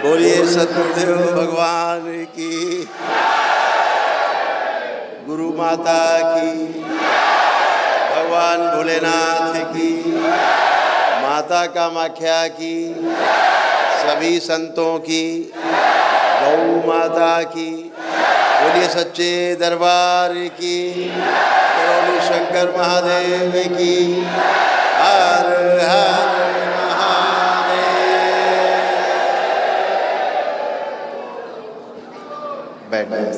बोलिए सतगुरुदेव भगवान की, गुरु माता की, भगवान भोलेनाथ की, माता कामाख्या की, सभी संतों की, गौ माता की, बोलिए सच्चे दरबार की, करौली शंकर महादेव की, हर हर बैठ।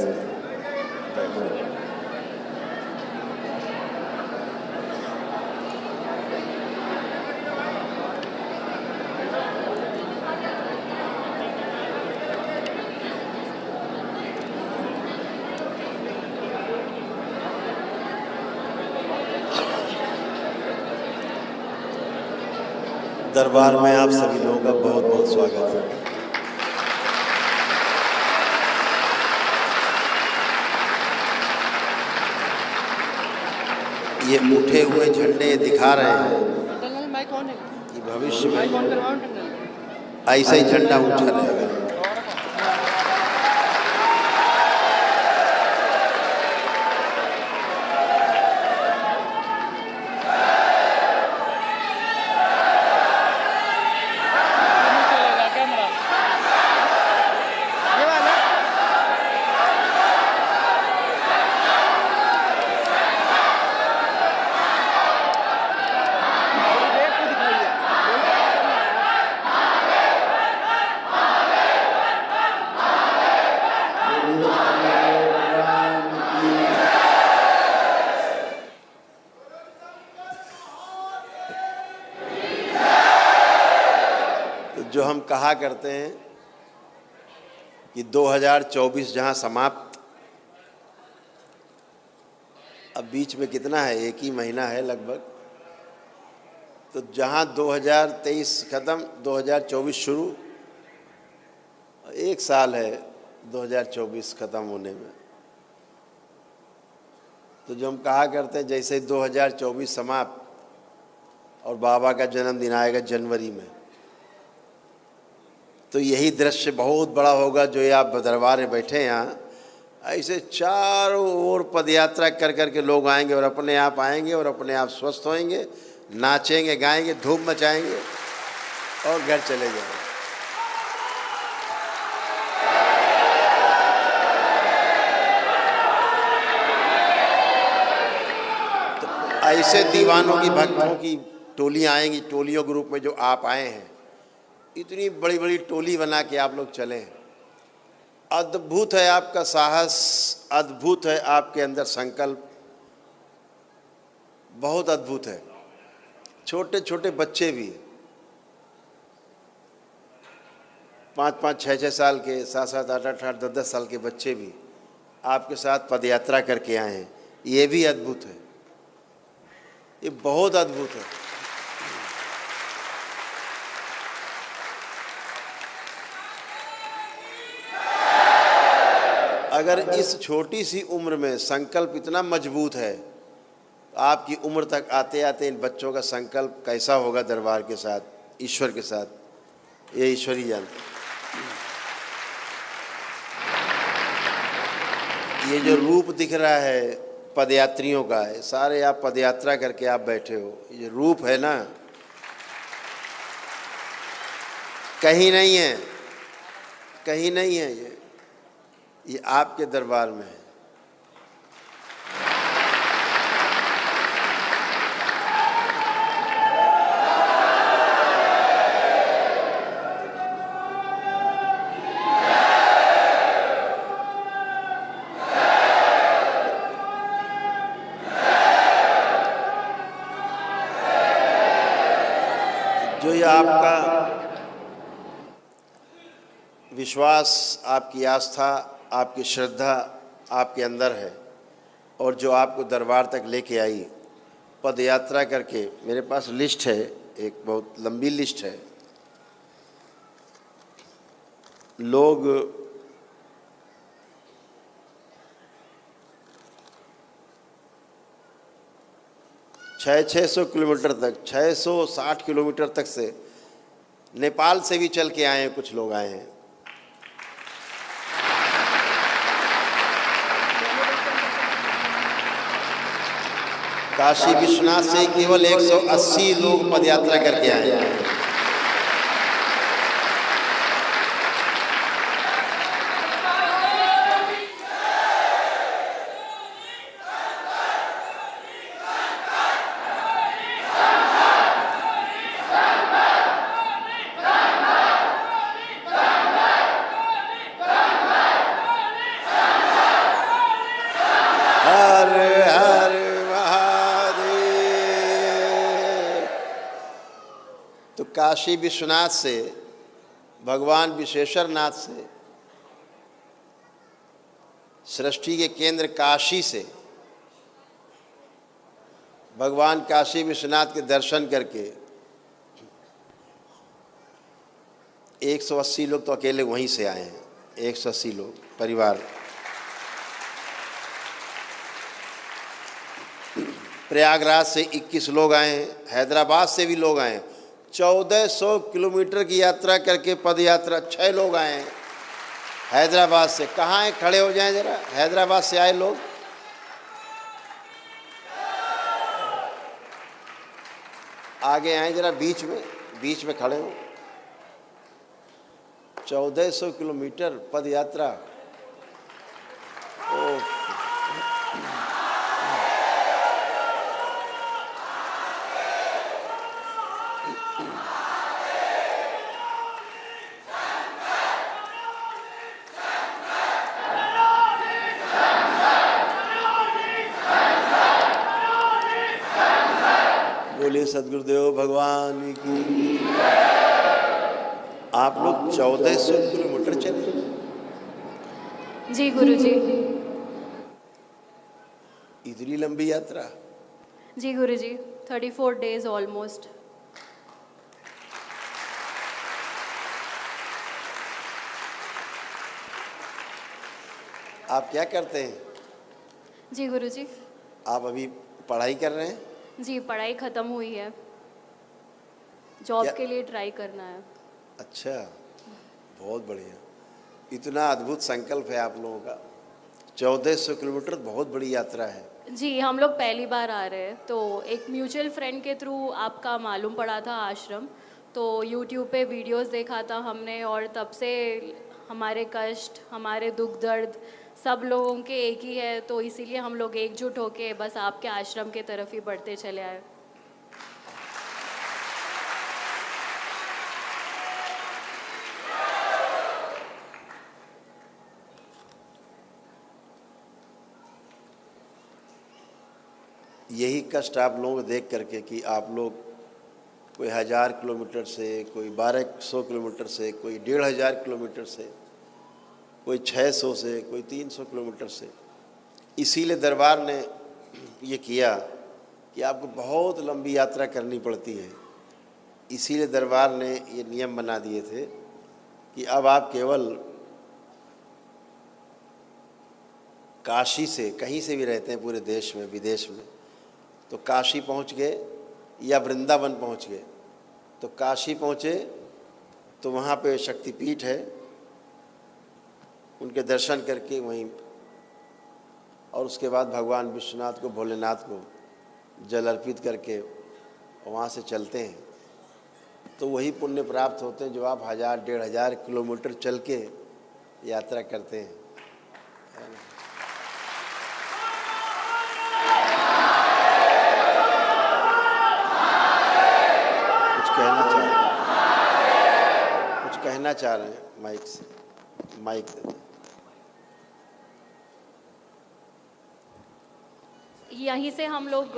दरबार में आप सभी लोगों का बहुत बहुत स्वागत है। ये उठे हुए झंडे दिखा रहे हैं कि भविष्य में ऐसा ही झंडा ऊंचा रहेगा। जो हम कहा करते हैं कि 2024 जहां समाप्त, अब बीच में कितना है, एक ही महीना है लगभग, तो जहां 2023 खत्म 2024 शुरू, एक साल है 2024 खत्म होने में। तो जो हम कहा करते हैं जैसे 2024 समाप्त और बाबा का जन्मदिन आएगा जनवरी में, तो यही दृश्य बहुत बड़ा होगा। जो ये आप दरबार में बैठे हैं यहाँ, ऐसे चारों ओर पदयात्रा कर कर के लोग आएंगे और अपने आप आएंगे और अपने आप स्वस्थ होएंगे, नाचेंगे, गाएंगे, धूम मचाएंगे और घर चले जाएंगे। तो ऐसे दीवानों की, भक्तों की टोलियाँ आएंगी, टोलियों के रूप में जो आप आए हैं, इतनी बड़ी बड़ी टोली बना के आप लोग चले। अद्भुत है आपका साहस, अद्भुत है आपके अंदर संकल्प, बहुत अद्भुत है। छोटे छोटे बच्चे भी 5-5, 6-6 साल के, 7-7, 8-8, 10-10 साल के बच्चे भी आपके साथ पदयात्रा करके आए हैं। ये भी अद्भुत है, ये बहुत अद्भुत है। अगर इस छोटी सी उम्र में संकल्प इतना मजबूत है, तो आपकी उम्र तक आते आते इन बच्चों का संकल्प कैसा होगा दरबार के साथ, ईश्वर के साथ, ये ईश्वर ही जानते। ये जो रूप दिख रहा है पदयात्रियों का है, सारे आप पदयात्रा करके आप बैठे हो, ये रूप है ना, कहीं नहीं है, कहीं नहीं है, ये आपके दरबार में है। जो ये आपका विश्वास, आपकी आस्था, आपकी श्रद्धा आपके अंदर है, और जो आपको दरबार तक लेके आई पद यात्रा करके, मेरे पास लिस्ट है, एक बहुत लंबी लिस्ट है। लोग छः सौ किलोमीटर तक, 660 किलोमीटर तक से नेपाल से भी चल के आए हैं, कुछ लोग आए हैं, काशी विश्वनाथ से केवल 180 लोग पदयात्रा करके आए हैं। हर हर महादेव। तो काशी विश्वनाथ से, भगवान विश्वेश्वरनाथ से, सृष्टि के केंद्र काशी से भगवान काशी विश्वनाथ के दर्शन करके 180 लोग तो अकेले वहीं से आए हैं। 180 लोग परिवार। प्रयागराज से 21 लोग आए हैं, हैदराबाद से भी लोग आए हैं। 1400 किलोमीटर की यात्रा करके पद यात्रा 6 लोग आए हैं हैदराबाद से। कहाँ हैं? खड़े हो जाएं जरा, हैदराबाद से आए लोग। आगे आए जरा, बीच में खड़े हो। 1400 किलोमीटर पद यात्रा। ओह, बोलिए सदगुरुदेव भगवान की। आप लोग 1400 किलोमीटर चले? जी गुरुजी। इतनी लंबी यात्रा? जी गुरुजी, 34 डेज ऑलमोस्ट। आप क्या करते हैं? जी गुरुजी। आप अभी पढ़ाई कर रहे हैं? जी, पढ़ाई ख़त्म हुई है, जॉब क्या? के लिए ट्राई करना है। अच्छा, बहुत बढ़िया। इतना अद्भुत संकल्प है आप लोगों का। 1400 किलोमीटर बहुत बड़ी यात्रा है। जी, हम लोग पहली बार आ रहे हैं, तो एक म्यूचुअल फ्रेंड के थ्रू आपका मालूम पड़ा था आश्रम, तो यूट्यूब पे वीडियोस देखा था हमने, और तब से हमारे कष्ट, हमारे दुख दर्द सब लोगों के एक ही है, तो इसीलिए हम लोग एकजुट होके बस आपके आश्रम के तरफ ही बढ़ते चले आए। यही कष्ट आप लोगों को देख करके कि आप लोग कोई 1000 किलोमीटर से, कोई 1200 किलोमीटर से, कोई 1500 किलोमीटर से, कोई 600 से, कोई 300 किलोमीटर से, इसीलिए दरबार ने ये किया कि आपको बहुत लंबी यात्रा करनी पड़ती है। इसीलिए दरबार ने ये नियम बना दिए थे कि अब आप केवल काशी से, कहीं से भी रहते हैं पूरे देश में विदेश में, तो काशी पहुंच गए या वृंदावन पहुंच गए, तो काशी पहुंचे तो वहाँ पे शक्तिपीठ है, उनके दर्शन करके वहीं, और उसके बाद भगवान विश्वनाथ को, भोलेनाथ को जल अर्पित करके वहाँ से चलते हैं, तो वही पुण्य प्राप्त होते हैं जो आप 1000-1500 किलोमीटर चल के यात्रा करते हैं। कुछ कहना चाह रहे हैं? माइक से, माइक दे दें। यहीं से हम लोग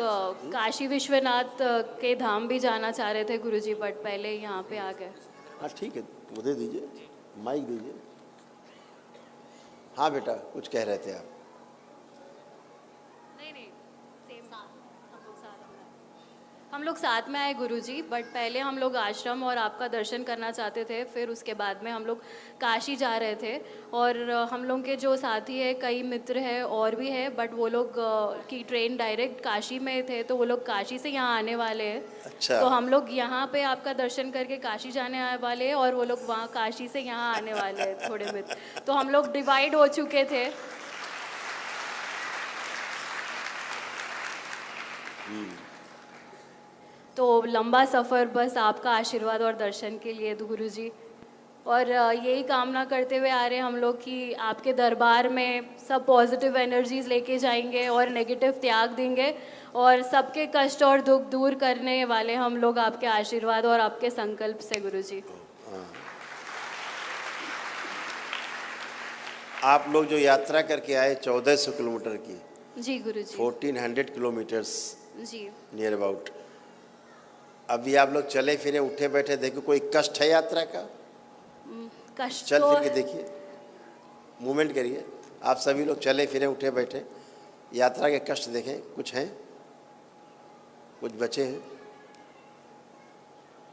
काशी विश्वनाथ के धाम भी जाना चाह रहे थे गुरुजी, बट पहले यहाँ पे आ गए। हाँ ठीक है, वो दे दीजिए, माइक दीजिए। हाँ बेटा, कुछ कह रहे थे आप? नहीं, सेम हम लोग साथ में आए गुरुजी, बट पहले हम लोग आश्रम और आपका दर्शन करना चाहते थे, फिर उसके बाद में हम लोग काशी जा रहे थे, और हम लोग के जो साथी है, कई मित्र हैं और भी है, बट वो लोग की ट्रेन डायरेक्ट काशी में थे, तो वो लोग काशी से यहाँ आने वाले हैं। अच्छा। तो हम लोग यहाँ पे आपका दर्शन करके काशी जाने आने वाले हैं, और वो लोग वहाँ काशी से यहाँ आने वाले हैं थोड़े मित्र, तो हम लोग डिवाइड हो चुके थे। तो लंबा सफ़र बस आपका आशीर्वाद और दर्शन के लिए गुरुजी। और यही कामना करते हुए आ रहे हैं हम लोग कि आपके दरबार में सब पॉजिटिव एनर्जीज लेके जाएंगे और नेगेटिव त्याग देंगे, और सबके कष्ट और दुख दूर करने वाले हम लोग आपके आशीर्वाद और आपके संकल्प से गुरुजी। आप लोग जो यात्रा करके आए 1400 किलोमीटर की, जी गुरुजी। 1400 किलोमीटर्स जी। नियर अबाउट, अभी आप लोग चले फिरे उठे बैठे, देखो कोई कष्ट है यात्रा का? कष्ट चल तो फिर के देखिए, मूवमेंट करिए। आप सभी लोग चले फिरे उठे बैठे, यात्रा के कष्ट देखें, कुछ हैं, कुछ बचे हैं?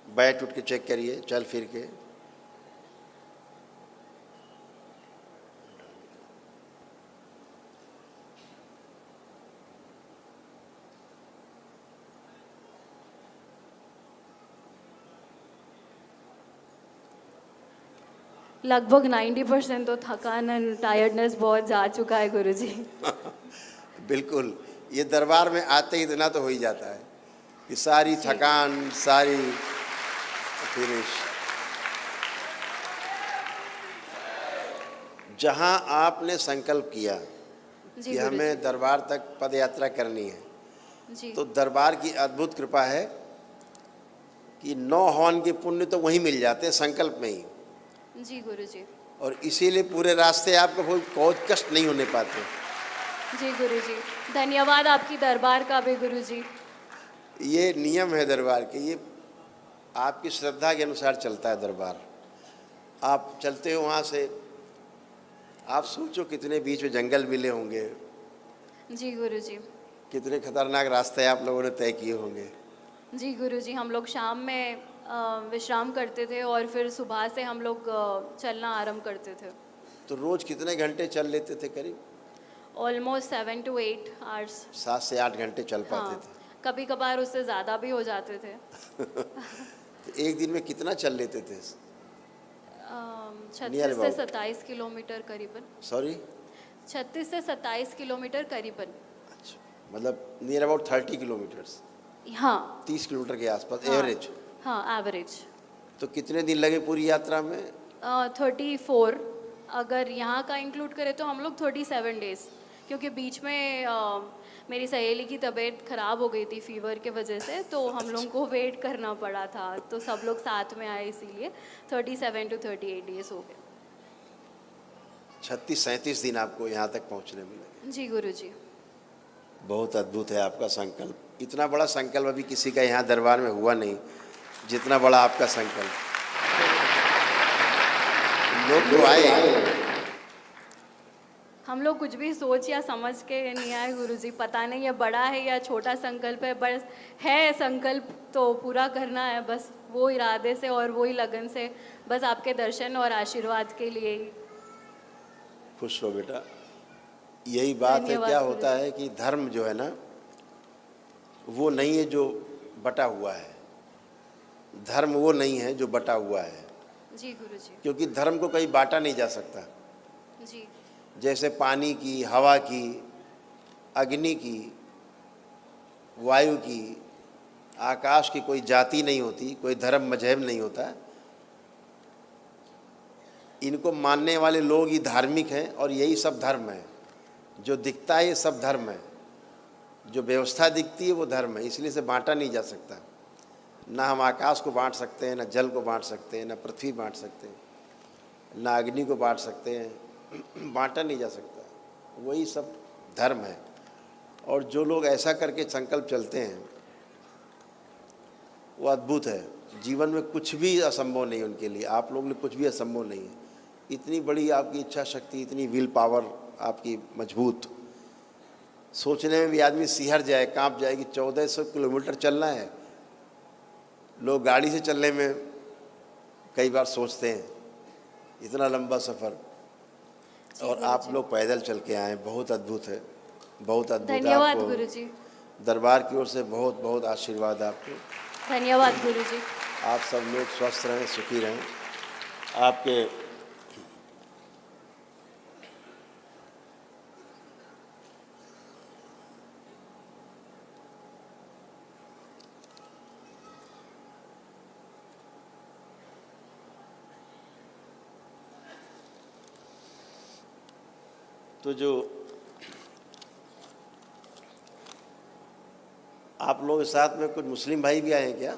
बैठ उठ के चेक करिए, चल फिर के। लगभग 90% तो थकान एंड टायर्डनेस बहुत जा चुका है गुरुजी। बिल्कुल, ये दरबार में आते ही इतना तो हो ही जाता है कि सारी थकान, सारी फिनिश। जहाँ आपने संकल्प किया जी कि गुरुजी। हमें दरबार तक पद यात्रा करनी है, जी। तो दरबार की अद्भुत कृपा है कि 9 हवन के पुण्य तो वहीं मिल जाते हैं संकल्प में ही, जी गुरुजी। और इसीलिए पूरे रास्ते आपको बहुत कष्ट नहीं होने पाते। जी गुरुजी, धन्यवाद आपकी दरबार का भी गुरुजी। ये नियम है दरबार के, ये आपकी श्रद्धा के अनुसार चलता है दरबार। आप चलते हो वहाँ से, आप सोचो कितने बीच में जंगल मिले होंगे, जी गुरुजी। कितने खतरनाक रास्ते आप लोगों ने तय किए होंगे। जी गुरुजी, हम लोग शाम में विश्राम करते थे और फिर सुबह से हम लोग चलना आरंभ करते थे। तो रोज़ कितने घंटे चल लेते थे? करीब ऑलमोस्ट 7 to 8 आवर्स। 7 से 8 घंटे चल पाते हाँ, थे। कभी कभार उससे ज़्यादा भी हो जाते थे। तो एक दिन में कितना चल लेते थे? 36 से about. 27 किलोमीटर करीबन। सॉरी, 36 से 27 किलोमीटर करीबन। अच्छा, मतलब नियर अबाउट 30 किलोमीटर्स, हाँ 30 किलोमीटर के आसपास हाँ, एवरेज। हाँ एवरेज। तो कितने दिन लगे पूरी यात्रा में? 34, अगर यहाँ का इंक्लूड करें तो हम लोग 37 डेज, क्योंकि बीच में मेरी सहेली की तबीयत ख़राब हो गई थी फीवर के वजह से, तो हम लोगों को वेट करना पड़ा था, तो सब लोग साथ में आए, इसीलिए 37 to 38 डेज हो गए। 36-37 दिन आपको यहाँ तक पहुँचने में लगे। जी गुरुजी। बहुत अद्भुत है आपका संकल्प। इतना बड़ा संकल्प अभी किसी का यहाँ दरबार में हुआ नहीं, जितना बड़ा आपका संकल्प। लोग तो आए, हम लोग कुछ भी सोच या समझ के नहीं आए गुरुजी, पता नहीं ये बड़ा है या छोटा संकल्प है, बस है संकल्प तो पूरा करना है, बस वो इरादे से और वो ही लगन से, बस आपके दर्शन और आशीर्वाद के लिए ही। खुश रहो बेटा। यही बात है, धन्यवाद क्या गुरुजी। होता है कि धर्म जो है ना, वो नहीं है जो बटा हुआ है। धर्म वो नहीं है जो बटा हुआ है, जी गुरुजी। क्योंकि धर्म को कहीं बांटा नहीं जा सकता। जी। जैसे पानी की, हवा की, अग्नि की, वायु की, आकाश की कोई जाति नहीं होती, कोई धर्म मजहब नहीं होता। इनको मानने वाले लोग ही धार्मिक हैं, और यही सब धर्म है। जो दिखता है ये सब धर्म है, जो व्यवस्था दिखती है वो धर्म है। इसलिए से बांटा नहीं जा सकता। ना हम आकाश को बांट सकते हैं, ना जल को बांट सकते हैं, ना पृथ्वी बांट सकते हैं, ना अग्नि को बांट सकते हैं। बांटा नहीं जा सकता, वही सब धर्म है। और जो लोग ऐसा करके संकल्प चलते हैं वो अद्भुत है। जीवन में कुछ भी असंभव नहीं उनके लिए। आप लोगों ने कुछ भी असंभव नहीं है। इतनी बड़ी आपकी इच्छा शक्ति, इतनी विल पावर आपकी मजबूत, सोचने में भी आदमी सिहर जाए, कांप जाए कि 1400 किलोमीटर चलना है। लोग गाड़ी से चलने में कई बार सोचते हैं, इतना लंबा सफ़र, और आप लोग पैदल चल के आए। बहुत अद्भुत है, बहुत अद्भुत। धन्यवाद आपको गुरुजी। दरबार की ओर से बहुत बहुत आशीर्वाद आपको। धन्यवाद गुरुजी। आप सब लोग स्वस्थ रहें, सुखी रहें। आपके तो जो आप लोगों के साथ में कुछ मुस्लिम भाई भी आए हैं क्या?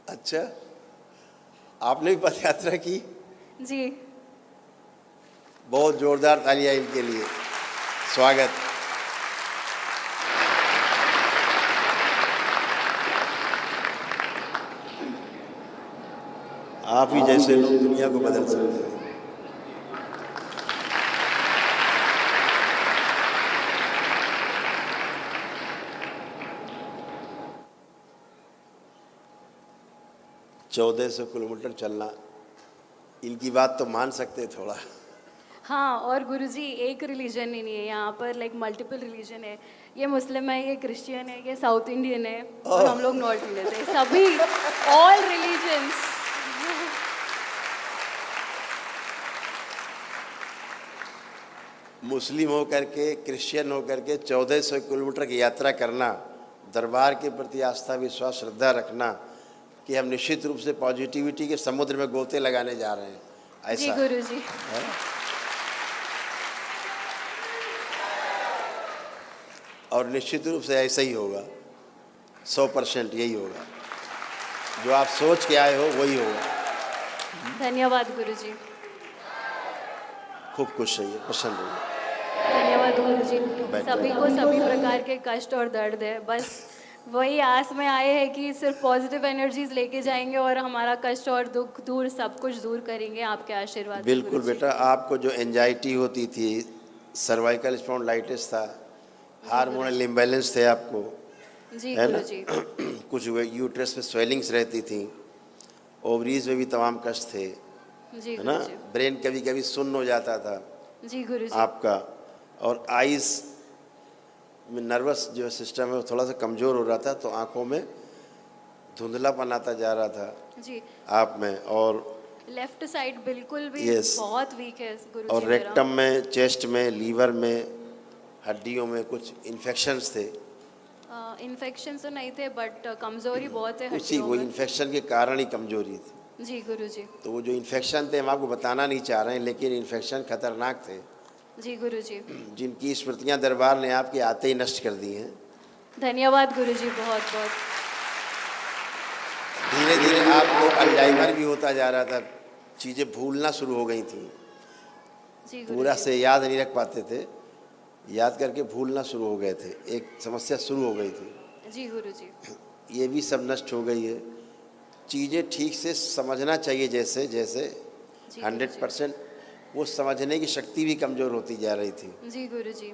अच्छा, आपने भी पद यात्रा की? जी। बहुत जोरदार तालियां इनके लिए। स्वागत। आप ही जैसे लोग दुनिया को बदल सकते हैं। चौदह 1400 किलोमीटर चलना, इनकी बात तो मान सकते हैं थोड़ा। हाँ, और गुरुजी एक रिलीजन ही नहीं है यहाँ पर, लाइक मल्टीपल रिलीजन है। ये मुस्लिम है, ये क्रिश्चियन है, ये साउथ इंडियन है और हम लोग नॉर्थ इंडियन है। सभी ऑल रिलीजन्स। मुस्लिम होकर के, क्रिश्चियन होकर के 1400 किलोमीटर की यात्रा करना, दरबार के प्रति आस्था, विश्वास, श्रद्धा रखना कि हम निश्चित रूप से पॉजिटिविटी के समुद्र में गोते लगाने जा रहे हैं, ऐसा जी गुरुजी। है। और निश्चित रूप से ऐसा ही होगा, 100% यही होगा। जो आप सोच के आए हो वही होगा। धन्यवाद गुरुजी। खूब खुश रहिए, प्रसन्न रहिए। धन्यवाद गुरुजी। बैठ सभी को सभी प्रकार के कष्ट और दर्द है, बस वही आस में आए हैं कि सिर्फ पॉजिटिव एनर्जीज लेके जाएंगे और हमारा कष्ट और दुख दूर, सब कुछ दूर करेंगे आपके आशीर्वाद से बिल्कुल गुरुजी। बेटा, आपको जो एंजाइटी होती थी, सर्वाइकल स्पॉन्डिलाइटिस था, हार्मोनल इम्बैलेंस थे आपको, जी है ना? गुरुजी। कुछ यूट्रस में स्वेलिंग्स रहती थी, ओवरीज में भी तमाम कष्ट थे, जी है ना? गुरुजी। ब्रेन कभी कभी सुन्न हो जाता था जी गुरुजी। आपका, और आइज़ में नर्वस जो सिस्टम है वो थोड़ा सा कमज़ोर हो रहा था, तो आंखों में धुंधलापन आता जा रहा था जी। आप में, और लेफ्ट साइड बिल्कुल भी Yes. बहुत वीक है गुरुजी और मेरा। रेक्टम में, चेस्ट में, लीवर में, हड्डियों में कुछ इन्फेक्शंस थे। इन्फेक्शन तो नहीं थे, बट कमजोरी बहुत है उसी हड्डियों वो में। इन्फेक्शन के कारण ही कमजोरी थी। जी गुरुजी। तो वो जो इन्फेक्शन थे हम आपको बताना नहीं चाह रहे हैं, लेकिन इन्फेक्शन खतरनाक थे, जी गुरुजी। जिनकी स्मृतियां दरबार ने आपके आते ही नष्ट कर दी हैं। धन्यवाद गुरुजी, बहुत बहुत। धीरे धीरे आपको अल्जाइमर भी होता जा रहा था, चीज़ें भूलना शुरू हो गई थी, जी पूरा गुरुजी। से याद नहीं रख पाते थे, याद करके भूलना शुरू हो गए थे, एक समस्या शुरू हो गई थी। जी गुरुजी। ये भी सब नष्ट हो गई है। चीज़ें ठीक से समझना चाहिए, जैसे जैसे जी 100% वो समझने की शक्ति भी कमज़ोर होती जा रही थी, जी गुरुजी।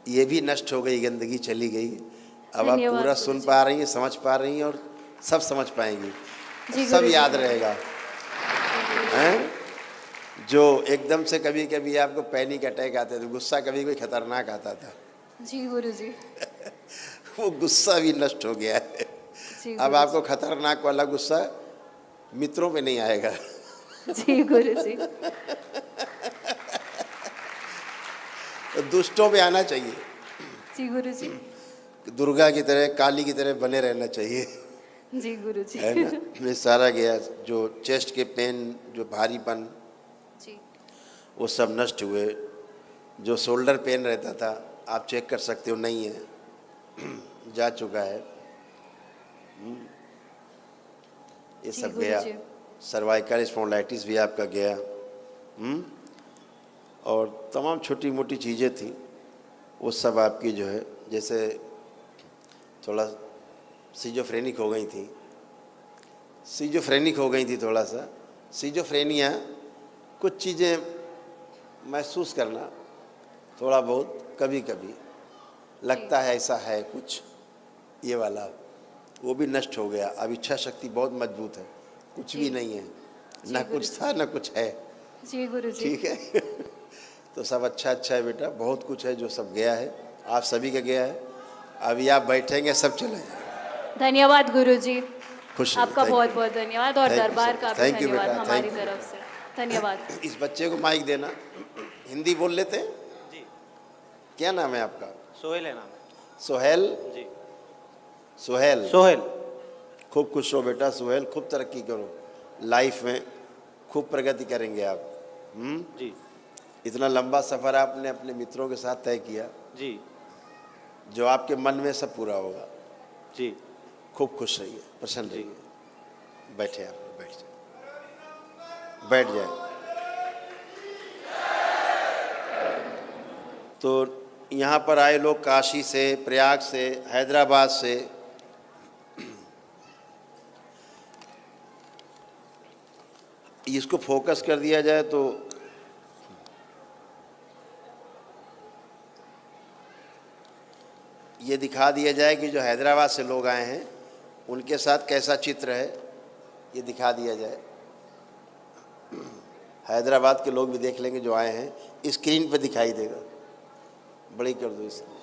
ये भी नष्ट हो गई, गंदगी चली गई। अब आप धन्यवाद पूरा सुन गुरुजी। पा रही हैं, समझ पा रही हैं, और सब समझ पाएंगी, जी सब गुरुजी। याद रहेगा, हैं? जो एकदम से कभी कभी आपको पैनिक अटैक आते थे, गुस्सा कभी कोई खतरनाक आता था, जी गुरुजी। वो गुस्सा भी नष्ट हो गया है। जी अब गुरुजी। आपको खतरनाक वाला गुस्सा मित्रों पे नहीं आएगा, जी गुरुजी। तो दुष्टों पे आना चाहिए। जी गुरुजी। दुर्गा की तरह, काली की तरह बने रहना चाहिए, जी गुरुजी। है ना? ये सारा गया, जो चेस्ट के पेन, जो भारीपन, जी। वो सब नष्ट हुए। जो शोल्डर पेन रहता था, आप चेक कर सकते हो, नहीं है, जा चुका है। ये जी सब गया। गुरुजी। सर्वाइकल स्पॉन्डिलाइटिस भी आपका गया। और तमाम छोटी मोटी चीज़ें थी, वो सब आपकी जो है, जैसे थोड़ा सिजोफ्रेनिक हो गई थी, थोड़ा सा सिजोफ्रेनिया, कुछ चीज़ें महसूस करना थोड़ा बहुत, कभी कभी लगता है ऐसा है कुछ, ये वाला, वो भी नष्ट हो गया। अब इच्छा शक्ति बहुत मजबूत है, कुछ भी नहीं है, ना कुछ था ना कुछ है, जी गुरुजी। ठीक है। तो सब अच्छा अच्छा है बेटा, बहुत कुछ है जो सब गया है, आप सभी का गया है। अभी आप बैठेंगे, सब चले जाएगा। धन्यवाद गुरुजी, खुश रहिए, आपका thank you। बहुत बहुत धन्यवाद, और Thank you, दरबार sir. का भी Thank you, धन्यवाद बेटा, हमारी thank you। तरफ से। धन्यवाद। इस बच्चे को माइक देना, हिंदी बोल लेते हैं जी। क्या नाम है आपका? सोहेल है नाम। सोहेल। जी। सोहेल, सोहेल। खूब खुश हो बेटा सोहेल, खूब तरक्की करो लाइफ में, खूब प्रगति करेंगे आप। जी। इतना लंबा सफ़र आपने अपने मित्रों के साथ तय किया, जी जो आपके मन में सब पूरा होगा। जी खूब खुश रहिए, प्रसन्न जी। रहिए। बैठे आप, बैठ जाए, बैठ जाए। तो यहाँ पर आए लोग काशी से, प्रयाग से, हैदराबाद से, इसको फोकस कर दिया जाए तो ये दिखा दिया जाए कि जो हैदराबाद से लोग आए हैं उनके साथ कैसा चित्र है, ये दिखा दिया जाए। हैदराबाद के लोग भी देख लेंगे जो आए हैं, स्क्रीन पे दिखाई देगा। बड़ी कर दो इसको।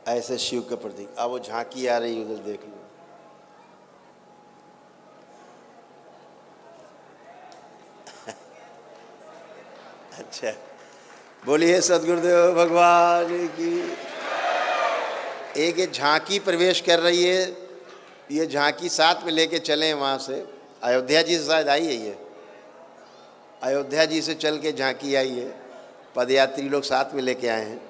ऐसे शिव के प्रतीक। अब वो झांकी आ रही है, उधर देख लो। अच्छा, बोलिए सदगुरुदेव भगवान की। एक ये झांकी प्रवेश कर रही है, ये झांकी साथ में लेके चले वहाँ से। अयोध्या जी से शायद आई है ये, अयोध्या जी से चल के झांकी आई है, पदयात्री लोग साथ में लेके आए हैं।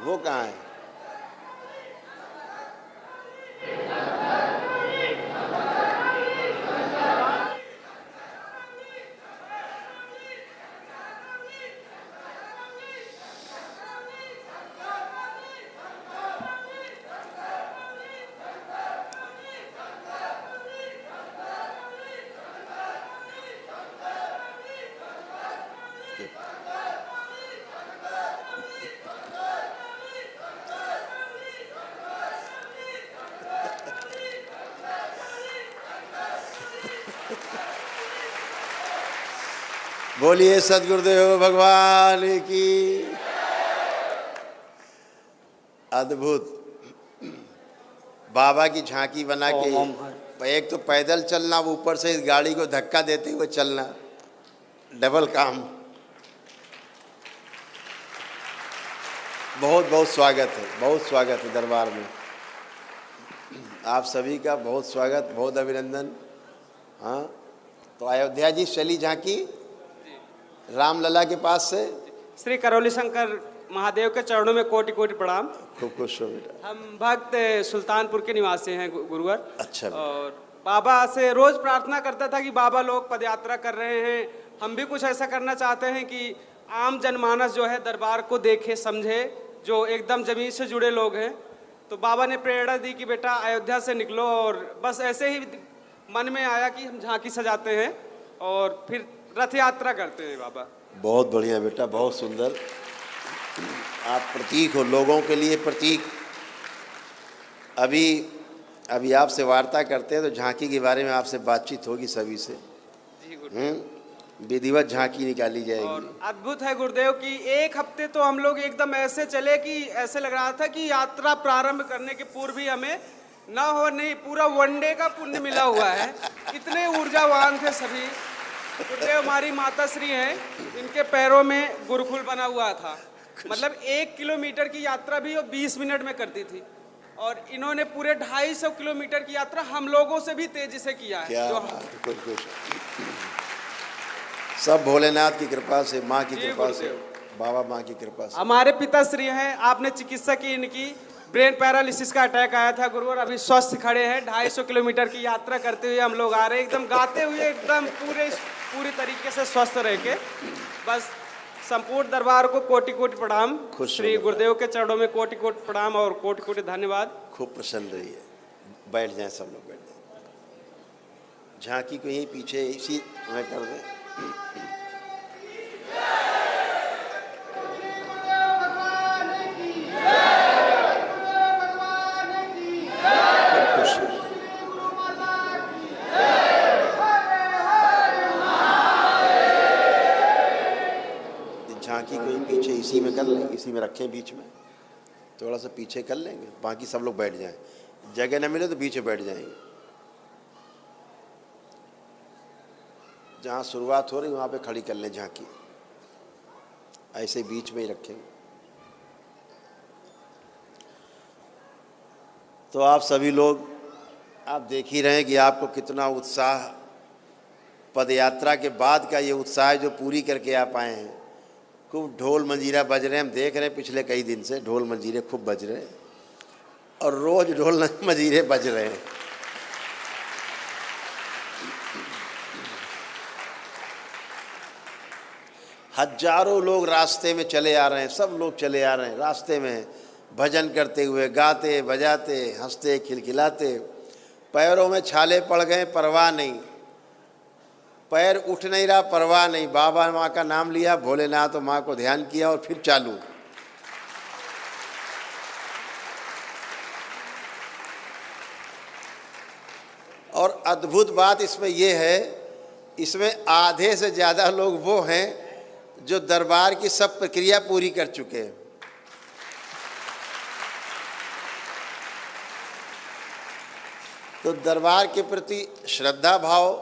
वो कहाँ है? बोलिए सदगुरुदेव भगवान की। अद्भुत। बाबा की झांकी बना के, एक तो पैदल चलना, ऊपर से इस गाड़ी को धक्का देते हुए चलना, डबल काम। बहुत बहुत स्वागत है, बहुत स्वागत है दरबार में। आप सभी का बहुत स्वागत, बहुत अभिनंदन। हाँ, तो अयोध्या जी चली झांकी रामलला के पास से। श्री करौली शंकर महादेव के चरणों में कोटि कोटि प्रणाम। खूब खुश हो बेटा। हम भक्त सुल्तानपुर के निवासी हैं गुरुवर। अच्छा। और बाबा से रोज प्रार्थना करता था कि बाबा लोग पदयात्रा कर रहे हैं, हम भी कुछ ऐसा करना चाहते हैं कि आम जनमानस जो है दरबार को देखे समझे, जो एकदम जमीन से जुड़े लोग हैं। तो बाबा ने प्रेरणा दी कि बेटा अयोध्या से निकलो, और बस ऐसे ही मन में आया कि हम झांकी सजाते हैं और फिर रथ यात्रा करते हैं बाबा। बहुत बढ़िया बेटा, बहुत सुंदर। आप प्रतीक हो, लोगों के लिए प्रतीक। अभी आपसे वार्ता करते हैं तो झांकी के बारे में आपसे बातचीत होगी सभी से। विधिवत झांकी निकाली जाएगी। और अद्भुत है गुरुदेव कि एक हफ्ते तो हम लोग एकदम ऐसे चले कि ऐसे लग रहा था कि यात्रा प्रारंभ करने के पूर्व ही हमें न हो नहीं पूरा वनडे का पुण्य मिला हुआ है। इतने ऊर्जावान थे सभी। गुरुदेव हमारी माता श्री हैं, इनके पैरों में गुरुकुल बना हुआ था। मतलब 1 किलोमीटर की यात्रा भी वो 20 मिनट में करती थी, और इन्होंने पूरे 250 किलोमीटर की यात्रा हम लोगों से भी तेजी से किया है। क्या सब भोलेनाथ की कृपा से, माँ की कृपा से, बाबा माँ की कृपा से। हमारे पिताश्री हैं, आपने चिकित्सा की, इनकी ब्रेन पैरालिसिस का अटैक आया था गुरु, और अभी स्वस्थ खड़े हैं। 250 किलोमीटर की यात्रा करते हुए हम लोग आ रहे हैं, एकदम गाते हुए, एकदम पूरी तरीके से स्वस्थ रह के। बस संपूर्ण दरबार को कोटि कोटि प्रणाम। श्री गुरुदेव के चरणों में कोटि कोटि प्रणाम और कोटि कोटि धन्यवाद। खूब प्रसन्न रहिए। बैठ जाएं, सब लोग बैठ जाएं। झांकी को यहीं पीछे इसी में कर दें। इसी में कर लें, इसी में रखें बीच में, थोड़ा सा पीछे कर लेंगे, बाकी सब लोग बैठ जाएं, जगह न मिले तो पीछे बैठ जाएंगे। जहाँ शुरुआत हो रही वहाँ पे खड़ी कर लें झांकी, ऐसे बीच में ही रखेंगे। तो आप सभी लोग आप देख ही रहे हैं कि आपको कितना उत्साह, पदयात्रा के बाद का ये उत्साह जो पूरी करके आप आए हैं। खूब ढोल मंजीरा बज रहे हैं, हम देख रहे हैं पिछले कई दिन से ढोल मंजीरे खूब बज रहे हैं और रोज़ ढोल मंजीरे बज रहे हैं। हजारों लोग रास्ते में चले आ रहे हैं, सब लोग चले आ रहे हैं रास्ते में, भजन करते हुए, गाते बजाते, हंसते खिलखिलाते। पैरों में छाले पड़ गए, परवाह नहीं, पैर उठ नहीं रहा, परवाह नहीं, बाबा माँ का नाम लिया, भोलेनाथ और माँ को ध्यान किया और फिर चालू। और अद्भुत बात इसमें यह है, इसमें आधे से ज़्यादा लोग वो हैं जो दरबार की सब प्रक्रिया पूरी कर चुके हैं। तो दरबार के प्रति श्रद्धा भाव,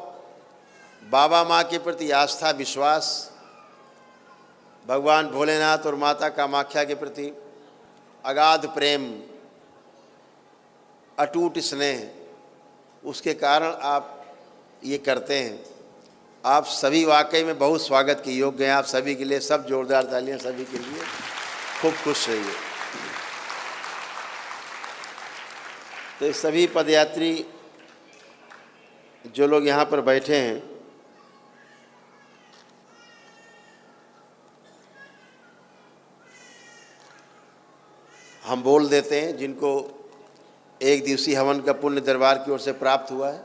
बाबा माँ के प्रति आस्था विश्वास, भगवान भोलेनाथ और माता कामाख्या के प्रति अगाध प्रेम, अटूट स्नेह, उसके कारण आप ये करते हैं। आप सभी वाकई में बहुत स्वागत के योग्य हैं। आप सभी के लिए सब जोरदार तालियां सभी के लिए। खूब खुश रहिए। तो सभी पदयात्री जो लोग यहाँ पर बैठे हैं, हम बोल देते हैं जिनको एक दिवसीय हवन का पुण्य दरबार की ओर से प्राप्त हुआ है।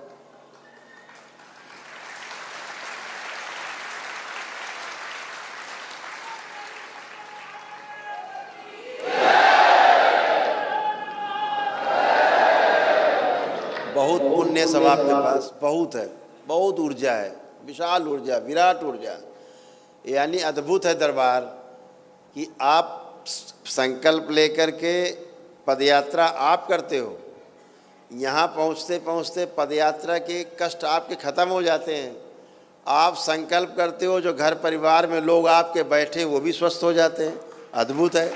बहुत पुण्य सब आपके पास, बहुत है, बहुत ऊर्जा है, विशाल ऊर्जा, विराट ऊर्जा। यानी अद्भुत है दरबार कि आप संकल्प लेकर के पदयात्रा आप करते हो, यहाँ पहुँचते पहुँचते पदयात्रा के कष्ट आपके ख़त्म हो जाते हैं। आप संकल्प करते हो, जो घर परिवार में लोग आपके बैठे वो भी स्वस्थ हो जाते हैं। अद्भुत है।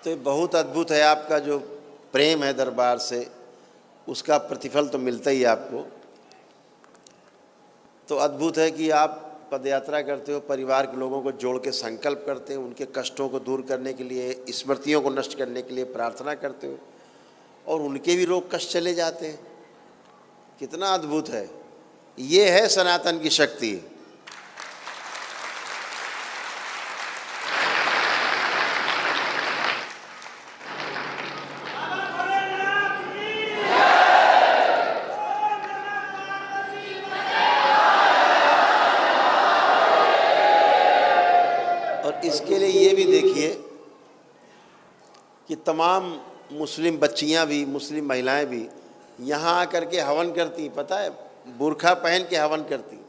तो बहुत अद्भुत है आपका जो प्रेम है दरबार से, उसका प्रतिफल तो मिलता ही आपको। तो अद्भुत है कि आप पदयात्रा करते हो, परिवार के लोगों को जोड़ के संकल्प करते हो, उनके कष्टों को दूर करने के लिए, स्मृतियों को नष्ट करने के लिए प्रार्थना करते हो और उनके भी रोग कष्ट चले जाते हैं। कितना अद्भुत है। ये है सनातन की शक्ति। इसके लिए ये भी देखिए कि तमाम मुस्लिम बच्चियां भी, मुस्लिम महिलाएं भी यहाँ आकर के हवन करती, पता है, बुर्खा पहन के हवन करती।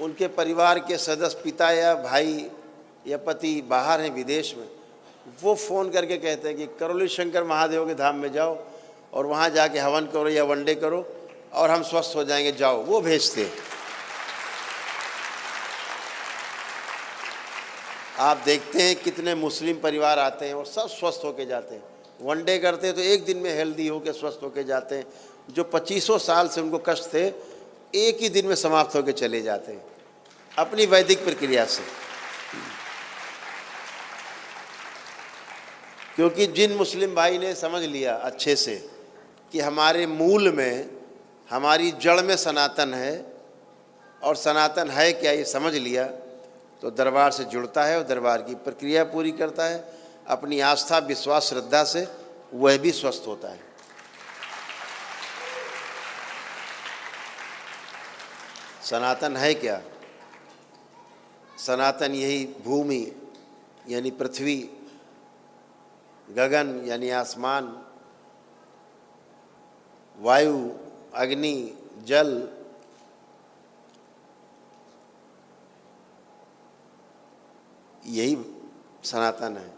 उनके परिवार के सदस्य, पिता या भाई या पति बाहर हैं, विदेश में, वो फ़ोन करके कहते हैं कि करौली शंकर महादेव के धाम में जाओ और वहाँ जाके हवन करो या वनडे करो और हम स्वस्थ हो जाएंगे, जाओ। वो भेजते। आप देखते हैं कितने मुस्लिम परिवार आते हैं और सब स्वस्थ होके जाते हैं। वनडे करते हैं तो एक दिन में हेल्दी होके स्वस्थ होके जाते हैं। जो 2500 साल से उनको कष्ट थे, एक ही दिन में समाप्त होके चले जाते हैं अपनी वैदिक प्रक्रिया से। क्योंकि जिन मुस्लिम भाई ने समझ लिया अच्छे से कि हमारे मूल में, हमारी जड़ में सनातन है और सनातन है क्या, ये समझ लिया, तो दरबार से जुड़ता है और दरबार की प्रक्रिया पूरी करता है। अपनी आस्था, विश्वास, श्रद्धा से वह भी स्वस्थ होता है। सनातन है क्या? सनातन यही भूमि यानी पृथ्वी, गगन यानी आसमान, वायु, अग्नि, जल, यही सनातन है।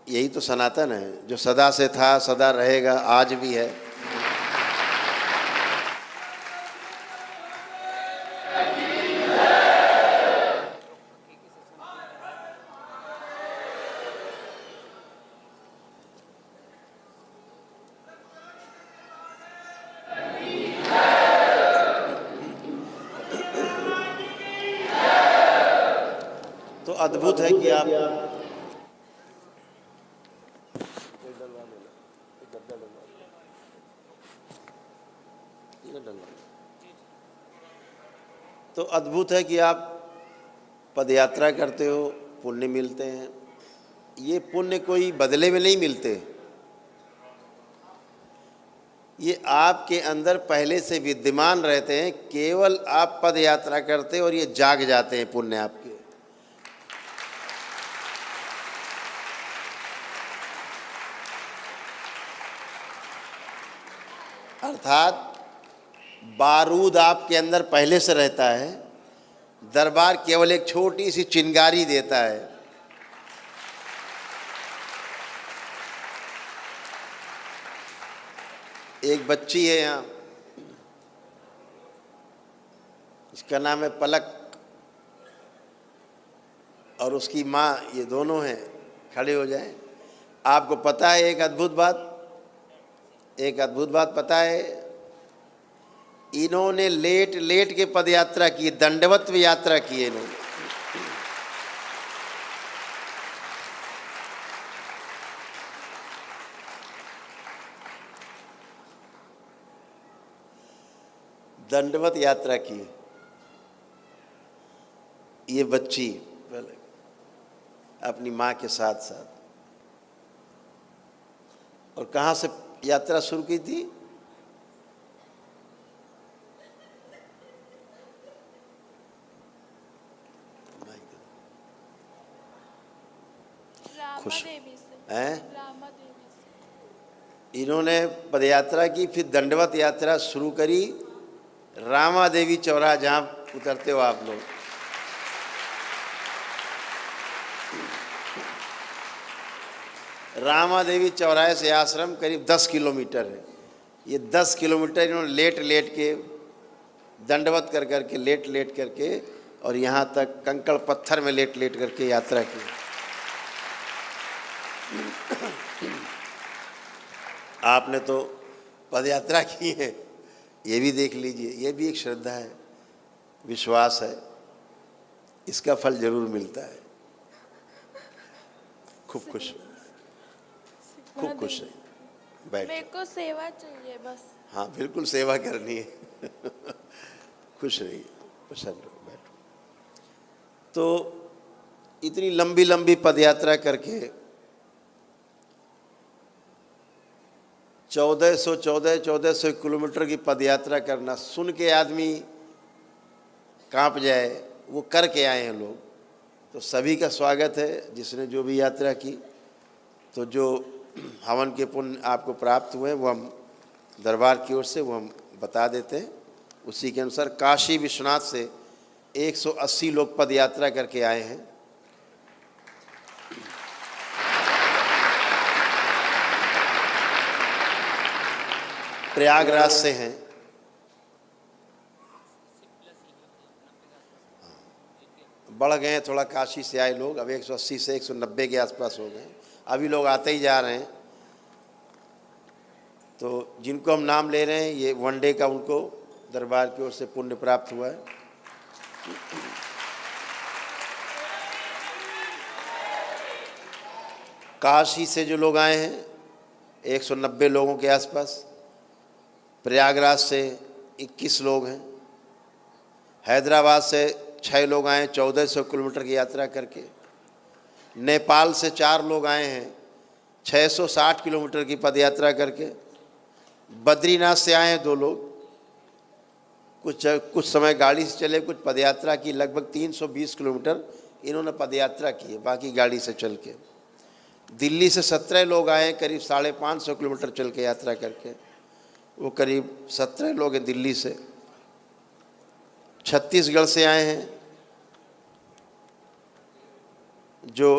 यही तो सनातन है जो सदा से था, सदा रहेगा, आज भी है। तो अद्भुत है कि आप तो अद्भुत है कि आप पदयात्रा करते हो, पुण्य मिलते हैं। ये पुण्य कोई बदले में नहीं मिलते, ये आपके अंदर पहले से विद्यमान रहते हैं। केवल आप पदयात्रा करते हो और ये जाग जाते हैं पुण्य आपके। अर्थात बारूद आपके अंदर पहले से रहता है, दरबार केवल एक छोटी सी चिंगारी देता है। एक बच्ची है यहाँ, इसका नाम है पलक, और उसकी माँ, ये दोनों हैं। खड़े हो जाएं। आपको पता है एक अद्भुत बात पता है, इन्होंने लेट लेट के पद यात्रा की, दंडवत यात्रा की है इन्होंने। दंडवत यात्रा की ये बच्ची पहले अपनी माँ के साथ साथ। और कहाँ से यात्रा शुरू की थी? खुश हैं? इन्होंने पदयात्रा की, फिर दंडवत यात्रा शुरू करी रामा देवी चौराहा, जहाँ उतरते हो आप लोग। रामा देवी चौराहे से आश्रम करीब 10 किलोमीटर है। ये 10 किलोमीटर इन्होंने लेट लेट के, दंडवत कर करके, लेट लेट करके, और यहाँ तक कंकड़ पत्थर में लेट लेट करके यात्रा की। आपने तो पदयात्रा की है, ये भी देख लीजिए। ये भी एक श्रद्धा है, विश्वास है, इसका फल जरूर मिलता है। खूब खुश है। बैठ, मेरे को सेवा चाहिए बस। हाँ बिल्कुल सेवा करनी है। खुश रहिए, प्रसन्न रहो, बैठो। तो इतनी लंबी लंबी पदयात्रा करके 1400 किलोमीटर की पदयात्रा करना, सुन के आदमी कांप जाए, वो करके आए हैं लोग। तो सभी का स्वागत है जिसने जो भी यात्रा की। तो जो हवन के पुण्य आपको प्राप्त हुए वो हम दरबार की ओर से वो हम बता देते हैं। उसी के अनुसार काशी विश्वनाथ से 180 लोग पद यात्रा करके आए हैं। प्रयागराज से हैं, बढ़ गए हैं थोड़ा, काशी से आए लोग अब 180 से 190 के आसपास हो गए। अभी लोग आते ही जा रहे हैं। तो जिनको हम नाम ले रहे हैं, ये वनडे का उनको दरबार की ओर से पुण्य प्राप्त हुआ है। काशी से जो लोग आए हैं 190 लोगों के आसपास, प्रयागराज से 21 लोग हैं, हैदराबाद से 6 लोग आए 1400 किलोमीटर की यात्रा करके, नेपाल से 4 लोग आए हैं 660 किलोमीटर की पदयात्रा करके, बद्रीनाथ से आए हैं 2 लोग कुछ समय गाड़ी से चले, कुछ पदयात्रा की। लगभग 320 किलोमीटर इन्होंने पदयात्रा की है, बाकी गाड़ी से चल के। दिल्ली से 17 लोग आए, करीब 550 किलोमीटर चल के यात्रा करके। वो करीब 17 लोग हैं दिल्ली से। छत्तीसगढ़ से आए हैं, जो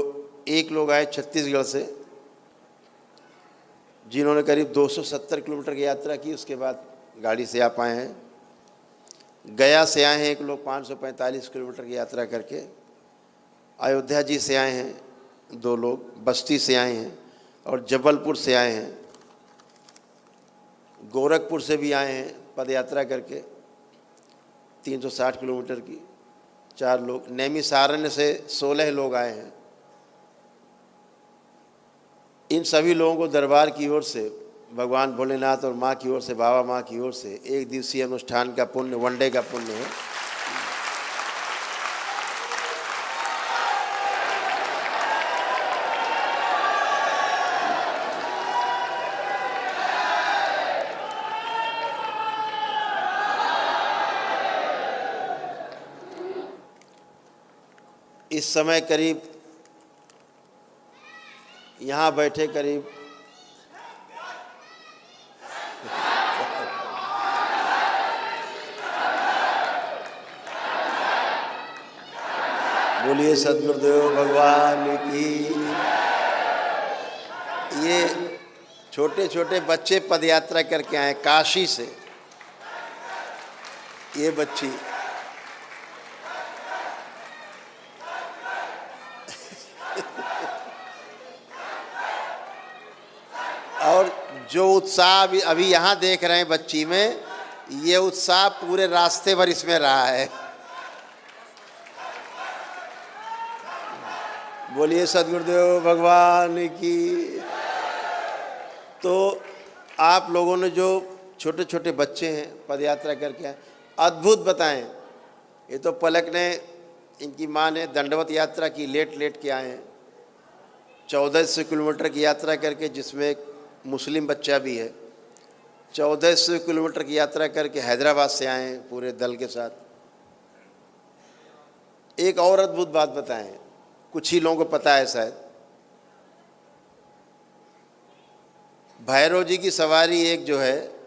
1 लोग आए छत्तीसगढ़ से, जिन्होंने करीब 270 किलोमीटर की यात्रा की, उसके बाद गाड़ी से आ पाए हैं। गया से आए हैं 1 लोग 545 किलोमीटर की यात्रा करके। अयोध्या जी से आए हैं 2 लोग, बस्ती से आए हैं और जबलपुर से आए हैं। गोरखपुर से भी आए हैं पदयात्रा करके 360 किलोमीटर की, 4 लोग। नैमिषारण्य से 16 लोग आए हैं। इन सभी लोगों को दरबार की ओर से, भगवान भोलेनाथ और माँ की ओर से, बाबा माँ की ओर से 1 दिवसीय अनुष्ठान का पुण्य, वनडे का पुण्य है। इस समय करीब यहाँ बैठे करीब बोलिए सद्गुरुदेव भगवान की। ये छोटे छोटे बच्चे पदयात्रा करके आए काशी से। ये बच्ची और जो उत्साह अभी यहाँ देख रहे हैं बच्ची में, ये उत्साह पूरे रास्ते भर इसमें रहा है। बोलिए सद्गुरुदेव भगवान की। तो आप लोगों ने जो छोटे छोटे बच्चे हैं पदयात्रा करके आए, अद्भुत बताएं। ये तो पलक ने, इनकी माँ ने दंडवत यात्रा की, लेट लेट के आए हैं। 1400 किलोमीटर की यात्रा करके, जिसमें एक मुस्लिम बच्चा भी है। 1400 किलोमीटर की यात्रा करके हैदराबाद से आए हैं पूरे दल के साथ। एक और अद्भुत बात बताएं, कुछ ही लोगों को पता है शायद। भैरव जी की सवारी एक जो है,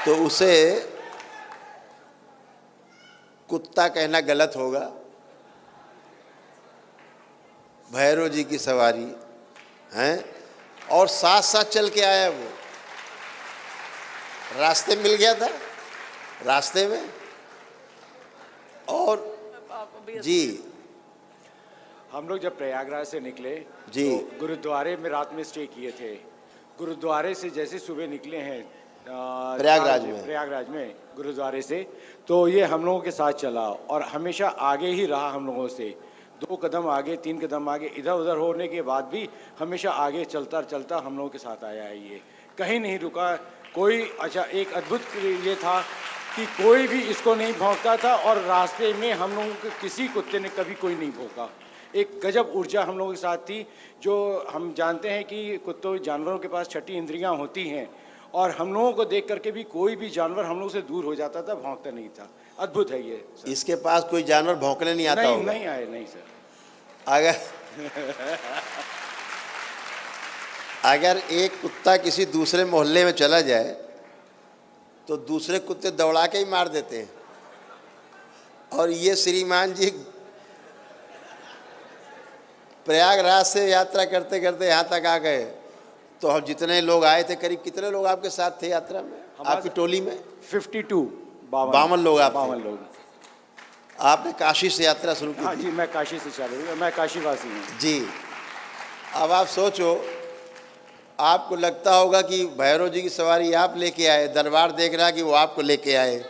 तो उसे कुत्ता कहना गलत होगा। भैरव जी की सवारी हैं, और साथ साथ चल के आया वो। रास्ते मिल गया था, रास्ते में। और जी, हम लोग जब प्रयागराज से निकले जी, तो गुरुद्वारे में रात में स्टे किए थे। गुरुद्वारे से जैसे सुबह निकले हैं प्रयागराज में गुरुद्वारे से, तो ये हम लोगों के साथ चला और हमेशा आगे ही रहा हम लोगों से। 2 कदम आगे, 3 कदम आगे, इधर उधर होने के बाद भी हमेशा आगे चलता चलता हम लोगों के साथ आया है। ये कहीं नहीं रुका कोई। अच्छा, एक अद्भुत ये था कि कोई भी इसको नहीं भौंकता था, और रास्ते में हम लोगों के किसी कुत्ते ने कभी कोई नहीं भौंका। एक गजब ऊर्जा हम लोगों के साथ थी। जो हम जानते हैं कि कुत्तों, जानवरों के पास 6 इंद्रियां होती हैं, और हम लोगों को देख करके भी कोई भी जानवर हम लोग से दूर हो जाता था, भौंकता नहीं था। अद्भुत है ये सर। इसके पास कोई जानवर भौंकने नहीं आता होगा। नहीं आए, नहीं सर। अगर एक कुत्ता किसी दूसरे मोहल्ले में चला जाए तो दूसरे कुत्ते दौड़ा के ही मार देते हैं। और ये श्रीमान जी प्रयागराज से यात्रा करते करते यहाँ तक आ गए। तो हम जितने लोग आए थे, करीब कितने लोग आपके साथ थे यात्रा में, आपकी टोली में? 52 52 लोग आप 52 लोग। आपने काशी से यात्रा शुरू की? हाँ जी, मैं काशी से चालू हुआ, मैं काशीवासी हूँ जी। अब आप सोचो, आपको लगता होगा कि भैरव जी की सवारी आप लेके आए, दरबार देख रहा कि वो आपको लेके आए।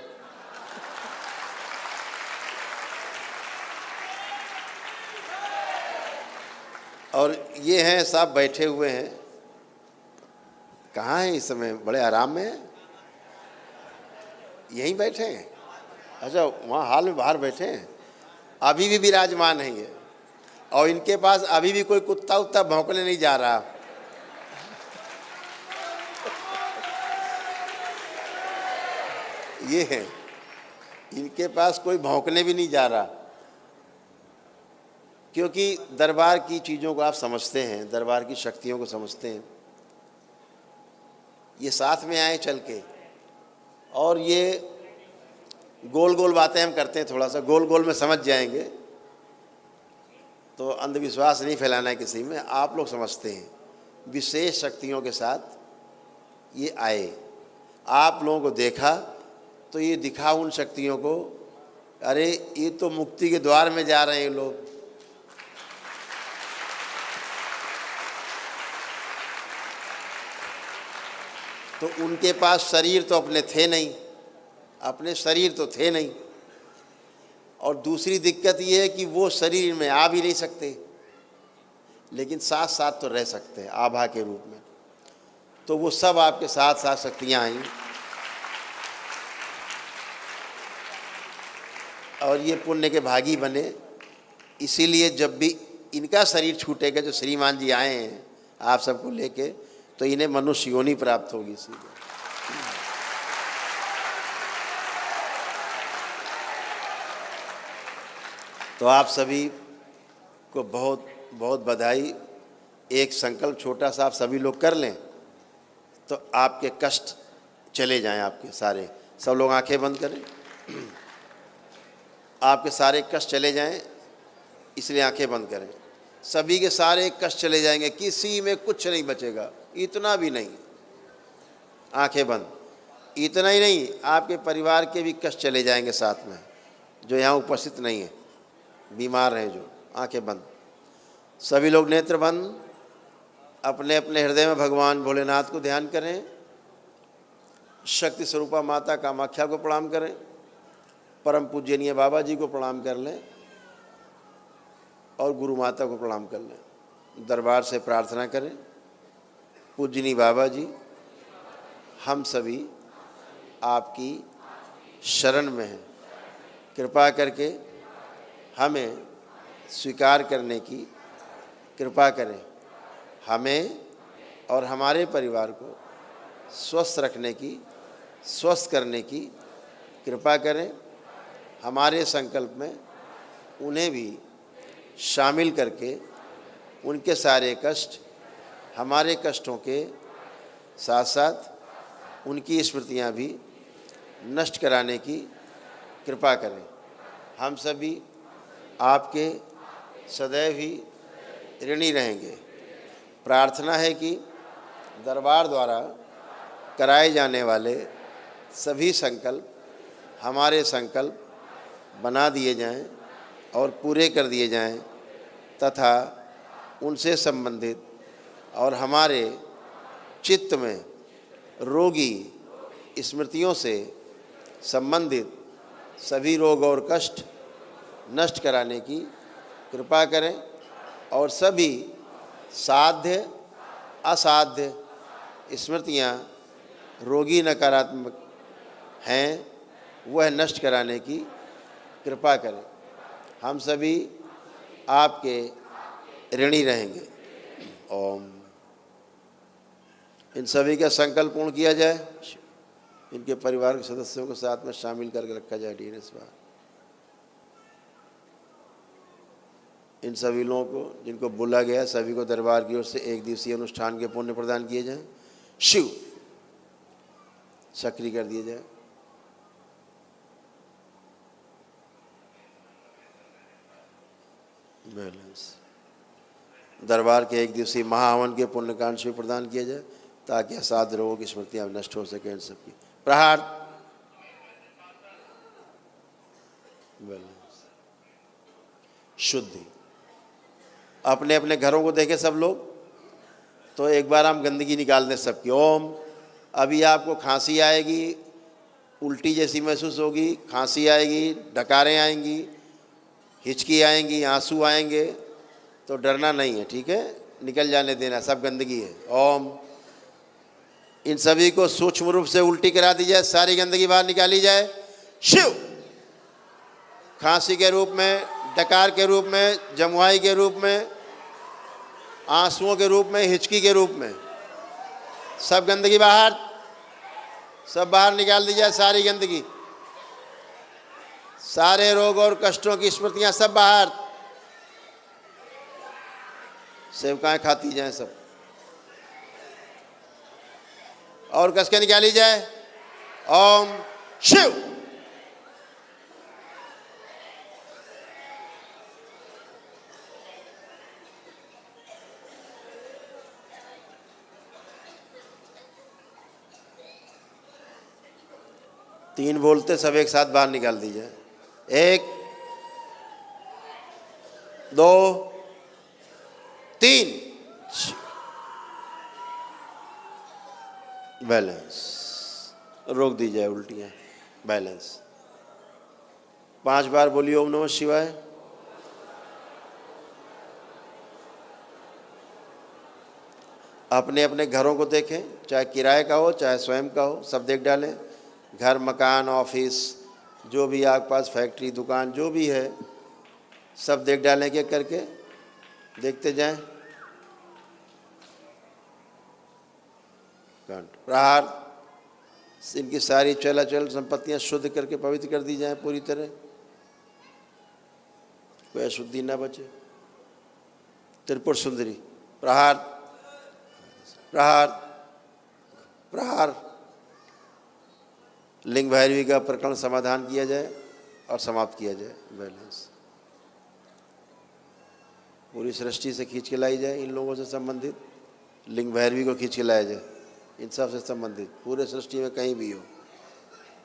और ये हैं साहब बैठे हुए हैं, कहाँ हैं इस समय? बड़े आराम में हैं। यहीं बैठे हैं? अच्छा, वहाँ हॉल में बाहर बैठे हैं, अभी भी विराजमान हैं ये, और इनके पास अभी भी कोई कुत्ता उत्ता भौंकने नहीं जा रहा। ये है, इनके पास कोई भौंकने भी नहीं जा रहा, क्योंकि दरबार की चीज़ों को आप समझते हैं, दरबार की शक्तियों को समझते हैं। ये साथ में आए चल के, और ये गोल गोल बातें हम करते हैं, थोड़ा सा गोल गोल में समझ जाएंगे तो अंधविश्वास नहीं फैलाना है किसी में। आप लोग समझते हैं, विशेष शक्तियों के साथ ये आए, आप लोगों को देखा तो ये दिखा उन शक्तियों को, अरे ये तो मुक्ति के द्वार में जा रहे हैं लोग। तो उनके पास शरीर तो अपने थे नहीं, अपने शरीर तो थे नहीं, और दूसरी दिक्कत ये है कि वो शरीर में आ भी नहीं सकते, लेकिन साथ साथ तो रह सकते हैं आभा के रूप में। तो वो सब आपके साथ साथ शक्तियाँ आई, और ये पुण्य के भागी बने। इसीलिए जब भी इनका शरीर छूटेगा, जो श्रीमान जी आए हैं आप सबको लेके, तो इन्हें मनुष्य योनि प्राप्त होगी। इसीलिए तो आप सभी को बहुत बहुत बधाई। एक संकल्प छोटा सा आप सभी लोग कर लें तो आपके कष्ट चले जाएं, आपके सारे। सब लोग आंखें बंद करें, आपके सारे कष्ट चले जाएं, इसलिए आंखें बंद करें। सभी के सारे कष्ट चले जाएंगे, किसी में कुछ नहीं बचेगा, इतना भी नहीं। आंखें बंद। इतना ही नहीं, आपके परिवार के भी कष्ट चले जाएंगे साथ में, जो यहाँ उपस्थित नहीं है, बीमार हैं जो। आंखें बंद, सभी लोग नेत्र बंद। अपने अपने हृदय में भगवान भोलेनाथ को ध्यान करें, शक्ति स्वरूपा माता कामाख्या को प्रणाम करें, परम पूजनीय बाबा जी को प्रणाम कर लें, और गुरु माता को प्रणाम कर लें। दरबार से प्रार्थना करें, पूजनीय बाबा जी, हम सभी आपकी शरण में हैं, कृपा करके हमें स्वीकार करने की कृपा करें, हमें और हमारे परिवार को स्वस्थ रखने की, स्वस्थ करने की कृपा करें। हमारे संकल्प में उन्हें भी शामिल करके उनके सारे कष्ट, हमारे कष्टों के साथ साथ उनकी स्मृतियाँ भी नष्ट कराने की कृपा करें। हम सभी आपके सदैव ही ऋणी रहेंगे। प्रार्थना है कि दरबार द्वारा कराए जाने वाले सभी संकल्प हमारे संकल्प बना दिए जाएं और पूरे कर दिए जाएं, तथा उनसे संबंधित और हमारे चित्त में रोगी स्मृतियों से संबंधित सभी रोग और कष्ट नष्ट कराने की कृपा करें, और सभी साध्य असाध्य स्मृतियाँ रोगी नकारात्मक हैं वह नष्ट कराने की कृपा करें। हम सभी आपके ऋणी रहेंगे। ओम। इन सभी का संकल्प पूर्ण किया जाए, इनके परिवार के सदस्यों को साथ में शामिल करके रखा जाए। DNS बार इन सभी लोगों को जिनको बुला गया, सभी को दरबार की ओर से एक दिवसीय अनुष्ठान के पुण्य प्रदान किए जाएं। शिव सक्रिय कर दिए जाए। बैलेंस। दरबार के एक दिवसीय महाहवन के पुण्यकांड शिव प्रदान किया जाए, ताकि असाध्य रोगों की स्मृतियां नष्ट हो सके। इन सबकी प्रहार। बैलेंस। शुद्धि। अपने अपने घरों को देखें सब लोग, तो एक बार हम गंदगी निकाल दें सबकी। ओम। अभी आपको खांसी आएगी, उल्टी जैसी महसूस होगी, खांसी आएगी, डकारें आएंगी, हिचकी आएंगी, आंसू आएंगे, तो डरना नहीं है, ठीक है, निकल जाने देना, सब गंदगी है। ओम। इन सभी को सूक्ष्म रूप से उल्टी करा दी जाए, सारी गंदगी बाहर निकाली जाए। शिव। खांसी के रूप में, डकार के रूप में, जमुआई के रूप में, आंसुओं के रूप में, हिचकी के रूप में, सब गंदगी बाहर, सब बाहर निकाल दी जाए। सारी गंदगी, सारे रोग और कष्टों की स्मृतियां सब बाहर। सेवकाएं खाती जाएं सब, और कस के निकाली जाए। ओम शिव। तीन बोलते सब एक साथ बाहर निकाल दी जाए। 1 2 3। बैलेंस, रोक दी जाए उल्टियां। बैलेंस। 5 बार बोलिए ओम नमः शिवाय। अपने अपने घरों को देखें, चाहे किराए का हो चाहे स्वयं का हो, सब देख डालें। घर, मकान, ऑफिस, जो भी आपके पास, फैक्ट्री, दुकान, जो भी है, सब देख डालें। एक एक करके देखते जाएं। प्रहार, इनकी सारी चलाचल संपत्तियां शुद्ध करके पवित्र कर दी जाएं पूरी तरह, कोई अशुद्धि ना बचे। त्रिपुर सुंदरी। प्रहार प्रहार प्रहार। लिंग भैरवी का प्रकरण समाधान किया जाए और समाप्त किया जाए। बैलेंस। पूरी सृष्टि से खींच के लाई जाए, इन लोगों से संबंधित लिंग भैरवी को खींच के लाया जाए, इन सब से संबंधित पूरे सृष्टि में कहीं भी हो,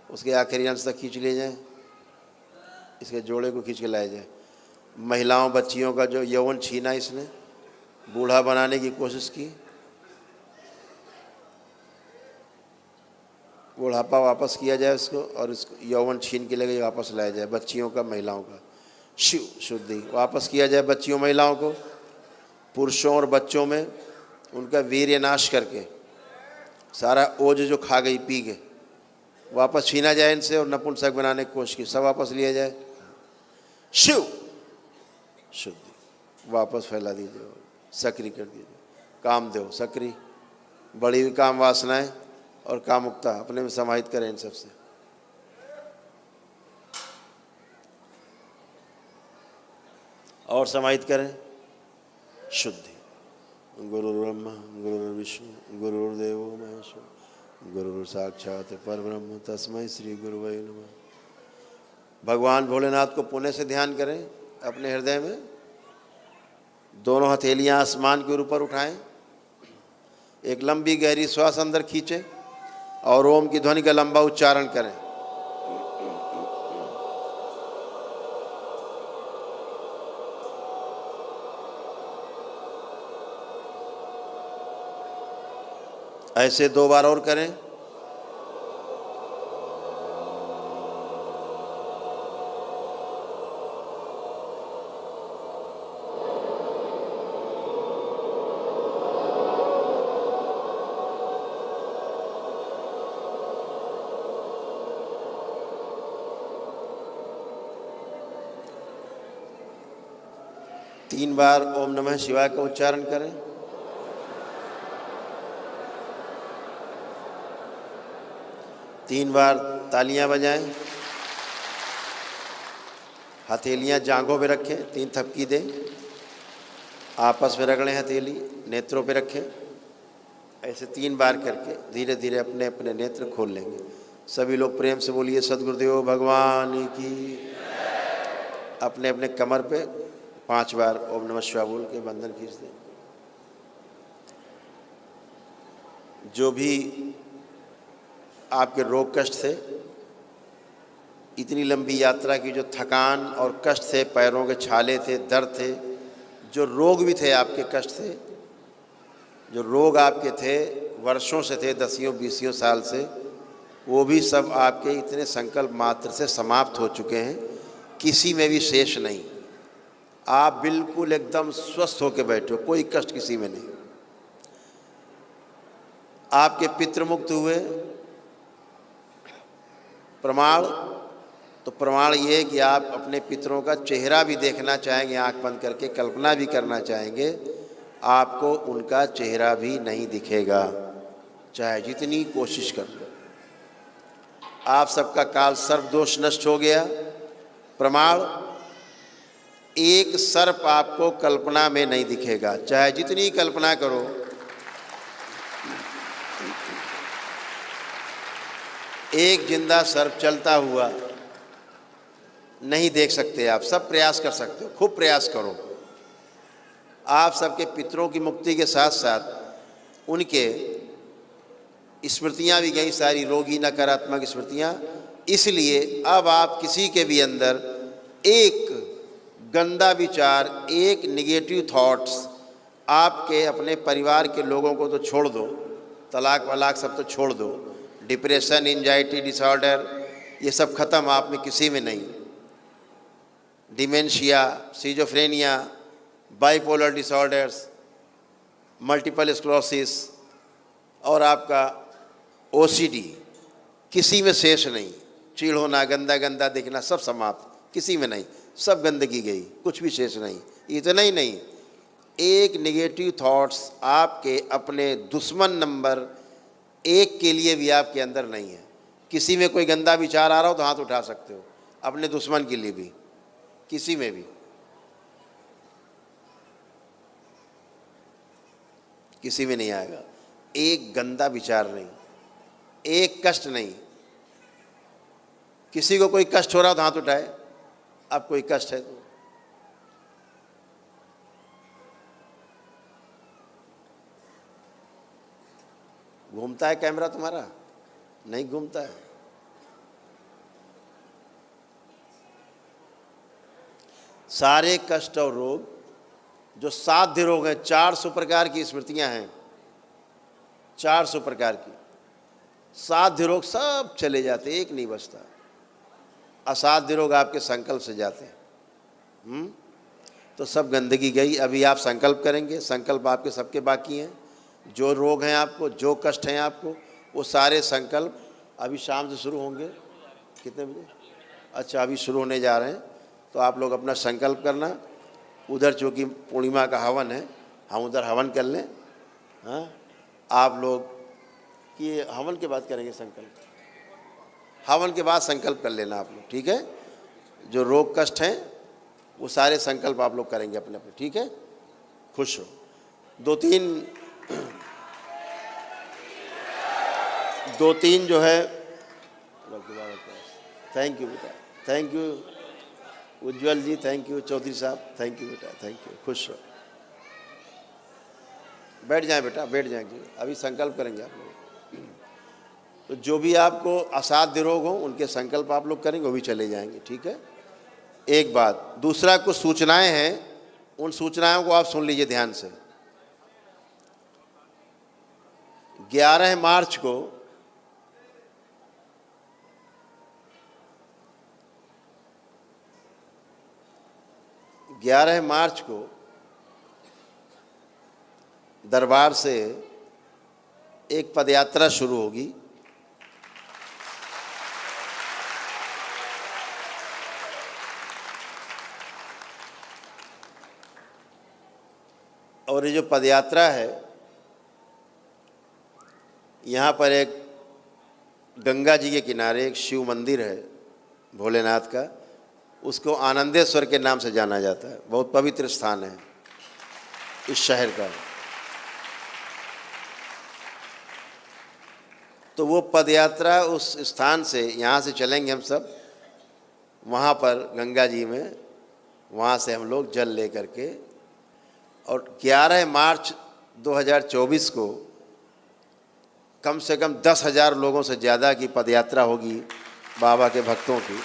उसके आखिरी अंश तक खींच ले जाए। इसके जोड़े को खींच के लाया जाए। महिलाओं बच्चियों का जो यौवन छीना, इसने बूढ़ा बनाने की कोशिश की, बुढ़ापा वापस किया जाए उसको, और इसको यौवन छीन के लिए वापस लाया जाए। बच्चियों का, महिलाओं का शिव शुद्धि वापस किया जाए। बच्चियों महिलाओं को, पुरुषों और बच्चों में उनका वीर्य नाश करके, सारा ओज जो खा गई, पी गए, वापस छीना जाए इनसे, और नपुंसक बनाने की कोशिश की, सब वापस लिया जाए। शिव शुद्धि वापस फैला दीजिए, सक्रिय कर दीजिए। कामदेव सक्रिय, बड़ी हुई काम वासनाएं और कामुकता अपने में समाहित करें इन सबसे। और समाहित करें शुद्धि। गुरु ब्रह्मा गुरु विष्णु गुरुर्देवो महेश्वर गुरु साक्षात परब्रह्म तस्मै श्री गुरुवे नमः। भगवान भोलेनाथ को पुण्य से ध्यान करें अपने हृदय में। दोनों हथेलियां आसमान के ऊपर उठाएं, एक लंबी गहरी श्वास अंदर खींचें और ओम की ध्वनि का लंबा उच्चारण करें। ऐसे 2 बार और करें। तीन बार ओम नमः शिवाय का उच्चारण करें। तीन बार तालियां बजाएं। हथेलियां जांघों पे रखें, 3 थपकी दें, आपस में रगड़ें, हथेली नेत्रों पे रखें। ऐसे 3 बार करके धीरे धीरे अपने अपने नेत्र खोल लेंगे। सभी लोग प्रेम से बोलिए सद्गुरुदेव भगवान की। अपने अपने कमर पे 5 बार ओम नमः शिवाय बोल के बंधन खींच दें। जो भी आपके रोग कष्ट थे, इतनी लंबी यात्रा की जो थकान और कष्ट थे, पैरों के छाले थे, दर्द थे, जो रोग भी थे आपके, कष्ट थे, जो रोग आपके थे वर्षों से थे, 10-20 साल से, वो भी सब आपके इतने संकल्प मात्र से समाप्त हो चुके हैं। किसी में भी शेष नहीं। आप बिल्कुल एकदम स्वस्थ होकर बैठे हो, कोई कष्ट किसी में नहीं। आपके पितृ मुक्त हुए। प्रमाण, तो प्रमाण ये है कि आप अपने पितरों का चेहरा भी देखना चाहेंगे, आंख बंद करके कल्पना भी करना चाहेंगे, आपको उनका चेहरा भी नहीं दिखेगा, चाहे जितनी कोशिश कर लो। आप सबका काल सर्प दोष नष्ट हो गया। प्रमाण, एक सर्प आपको कल्पना में नहीं दिखेगा, चाहे जितनी कल्पना करो। एक जिंदा सर्प चलता हुआ नहीं देख सकते आप, सब प्रयास कर सकते हो, खूब प्रयास करो। आप सबके पितरों की मुक्ति के साथ साथ उनके स्मृतियाँ भी गई सारी, रोगी नकारात्मक स्मृतियाँ। इसलिए अब आप किसी के भी अंदर एक गंदा विचार, एक नेगेटिव थॉट्स, आपके अपने परिवार के लोगों को तो छोड़ दो, तलाक वलाक सब तो छोड़ दो, डिप्रेशन, एंजाइटी डिसऑर्डर, ये सब खत्म, आप में किसी में नहीं। Dementia, schizophrenia, bipolar disorders, multiple sclerosis और आपका ओसीडी, किसी में शेष नहीं। चीड़ होना, गंदा गंदा दिखना, सब समाप्त, किसी में नहीं, सब गंदगी गई, कुछ भी शेष नहीं। इतना ही नहीं, एक नेगेटिव थॉट्स आपके अपने दुश्मन नंबर एक के लिए भी आपके अंदर नहीं है। किसी में कोई गंदा विचार आ रहा हो तो हाथ उठा सकते हो, अपने दुश्मन के लिए भी, किसी में भी। किसी में नहीं आएगा, एक गंदा विचार नहीं, एक कष्ट नहीं। किसी को कोई कष्ट हो रहा हो तो हाथ उठाए, अब कोई कष्ट है तो। घूमता है कैमरा तुम्हारा? नहीं घूमता है। सारे कष्ट और रोग जो साध्य रोग हैं, 400 प्रकार की स्मृतियां हैं, 400 प्रकार की, साध्य रोग सब चले जाते, एक नहीं बचता। असाध्य रोग आपके संकल्प से जाते हैं। तो सब गंदगी गई। अभी आप संकल्प करेंगे, संकल्प आपके सबके बाकी हैं। जो रोग हैं आपको, जो कष्ट हैं आपको, वो सारे संकल्प अभी शाम से शुरू होंगे। कितने बजे? अच्छा, अभी शुरू होने जा रहे हैं। तो आप लोग अपना संकल्प करना। उधर चूँकि पूर्णिमा का हवन है, हम उधर हवन कर लें। हाँ, आप लोग कि हवन के बाद करेंगे संकल्प, हवन के बाद संकल्प कर लेना आप लोग, ठीक है? जो रोग कष्ट हैं वो सारे संकल्प आप लोग करेंगे अपने अपने, ठीक है? खुश हो। दो तीन जो है, थैंक यू बेटा, thank you Ujjwal ji, thank you Chaudhary साहब, थैंक यू बेटा, थैंक यू। खुश रहो। बैठ जाएं बेटा, बैठ जाएंगे, अभी संकल्प करेंगे आप लोग। तो जो भी आपको असाध्य रोग हो उनके संकल्प आप लोग करेंगे, वो भी चले जाएंगे, ठीक है? एक बात। दूसरा, कुछ सूचनाएं हैं, उन सूचनाओं को आप सुन लीजिए ध्यान से। 11 मार्च को दरबार से एक पदयात्रा शुरू होगी। और ये जो पदयात्रा है, यहाँ पर एक गंगा जी के किनारे एक शिव मंदिर है भोलेनाथ का, उसको आनंदेश्वर के नाम से जाना जाता है। बहुत पवित्र स्थान है इस शहर का। तो वो पदयात्रा उस स्थान से, यहाँ से चलेंगे हम सब वहाँ पर गंगा जी में, वहाँ से हम लोग जल ले करके, और 11 मार्च 2024 को कम से कम 10,000 लोगों से ज़्यादा की पदयात्रा होगी बाबा के भक्तों की।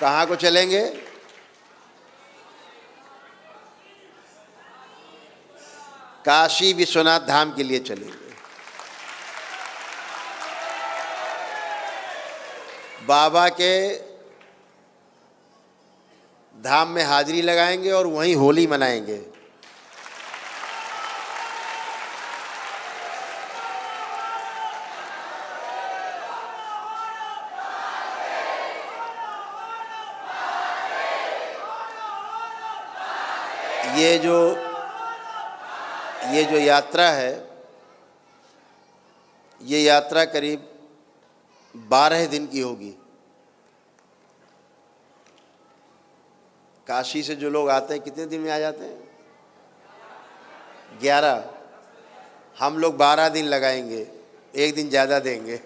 कहाँ को चलेंगे? काशी विश्वनाथ धाम के लिए चलेंगे। बाबा के धाम में हाजिरी लगाएंगे और वहीं होली मनाएंगे। ये जो यात्रा है, ये यात्रा करीब 12 दिन की होगी। काशी से जो लोग आते हैं कितने दिन में आ जाते हैं? 11। हम लोग 12 दिन लगाएंगे, एक दिन ज़्यादा देंगे।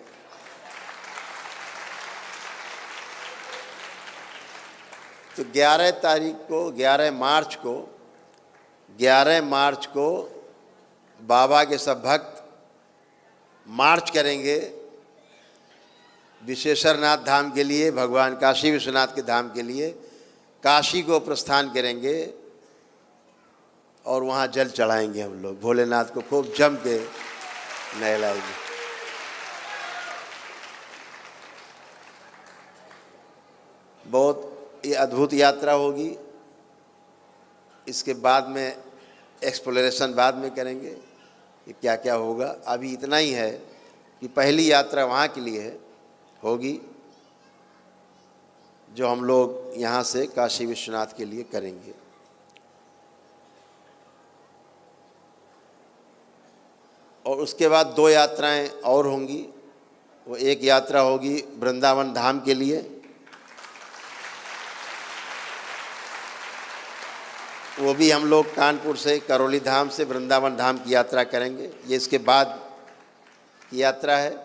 तो 11 मार्च को बाबा के सब भक्त मार्च करेंगे विश्वेश्वरनाथ धाम के लिए, भगवान काशी विश्वनाथ के धाम के लिए। काशी को प्रस्थान करेंगे और वहाँ जल चढ़ाएंगे हम लोग, भोलेनाथ को खूब जम के नहलाएंगे। बहुत ये अद्भुत यात्रा होगी। इसके बाद में एक्सप्लोरेशन बाद में करेंगे कि क्या क्या होगा। अभी इतना ही है कि पहली यात्रा वहाँ के लिए होगी जो हम लोग यहाँ से काशी विश्वनाथ के लिए करेंगे। और उसके बाद 2 यात्राएं और होंगी। वो एक यात्रा होगी वृंदावन धाम के लिए, वो भी हम लोग कानपुर से, करौली धाम से वृंदावन धाम की यात्रा करेंगे। ये इसके बाद की यात्रा है।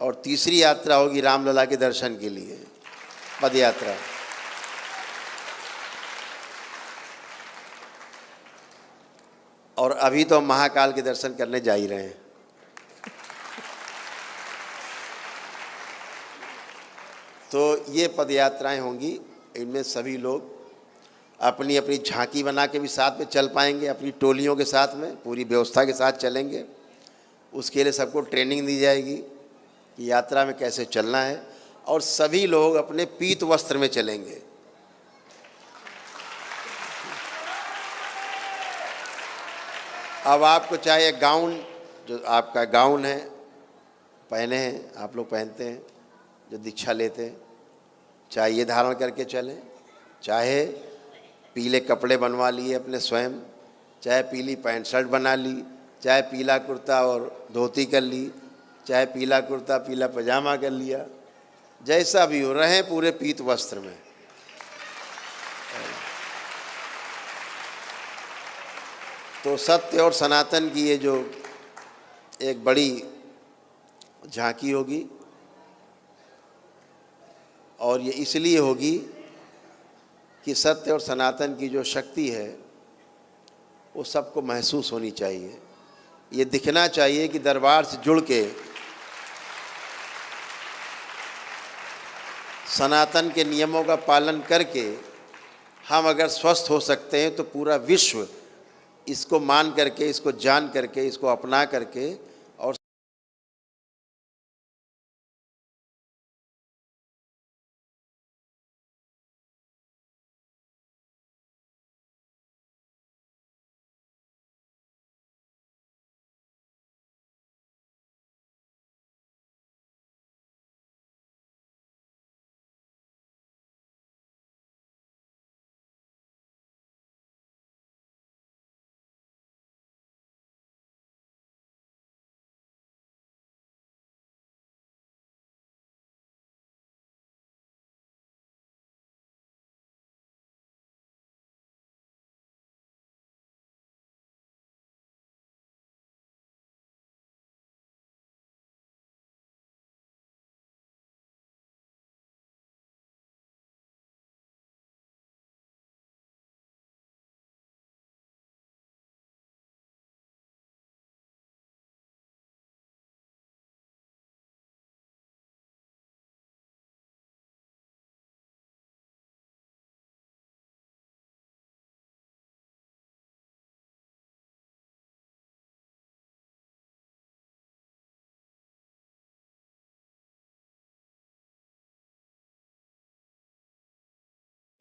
और तीसरी यात्रा होगी रामलला के दर्शन के लिए, पद यात्रा। और अभी तो हम महाकाल के दर्शन करने जा ही रहे हैं। तो ये पद यात्राएं होंगी। इनमें सभी लोग अपनी अपनी झांकी बना के भी साथ में चल पाएंगे, अपनी टोलियों के साथ में पूरी व्यवस्था के साथ चलेंगे। उसके लिए सबको ट्रेनिंग दी जाएगी कि यात्रा में कैसे चलना है। और सभी लोग अपने पीत वस्त्र में चलेंगे। अब आपको चाहे गाउन, जो आपका गाउन है पहने हैं, आप लोग पहनते हैं जो दीक्षा लेते हैं, चाहे ये धारण करके चलें, चाहे पीले कपड़े बनवा लिए अपने स्वयं, चाहे पीली पैंट शर्ट बना ली, चाहे पीला कुर्ता और धोती कर ली, चाहे पीला कुर्ता पीला पजामा कर लिया, जैसा भी हो, रहें पूरे पीत वस्त्र में। तो सत्य और सनातन की ये जो एक बड़ी झांकी होगी, और ये इसलिए होगी कि सत्य और सनातन की जो शक्ति है वो सबको महसूस होनी चाहिए। ये दिखना चाहिए कि दरबार से जुड़ के सनातन के नियमों का पालन करके हम अगर स्वस्थ हो सकते हैं तो पूरा विश्व इसको मान करके, इसको जान करके, इसको अपना करके और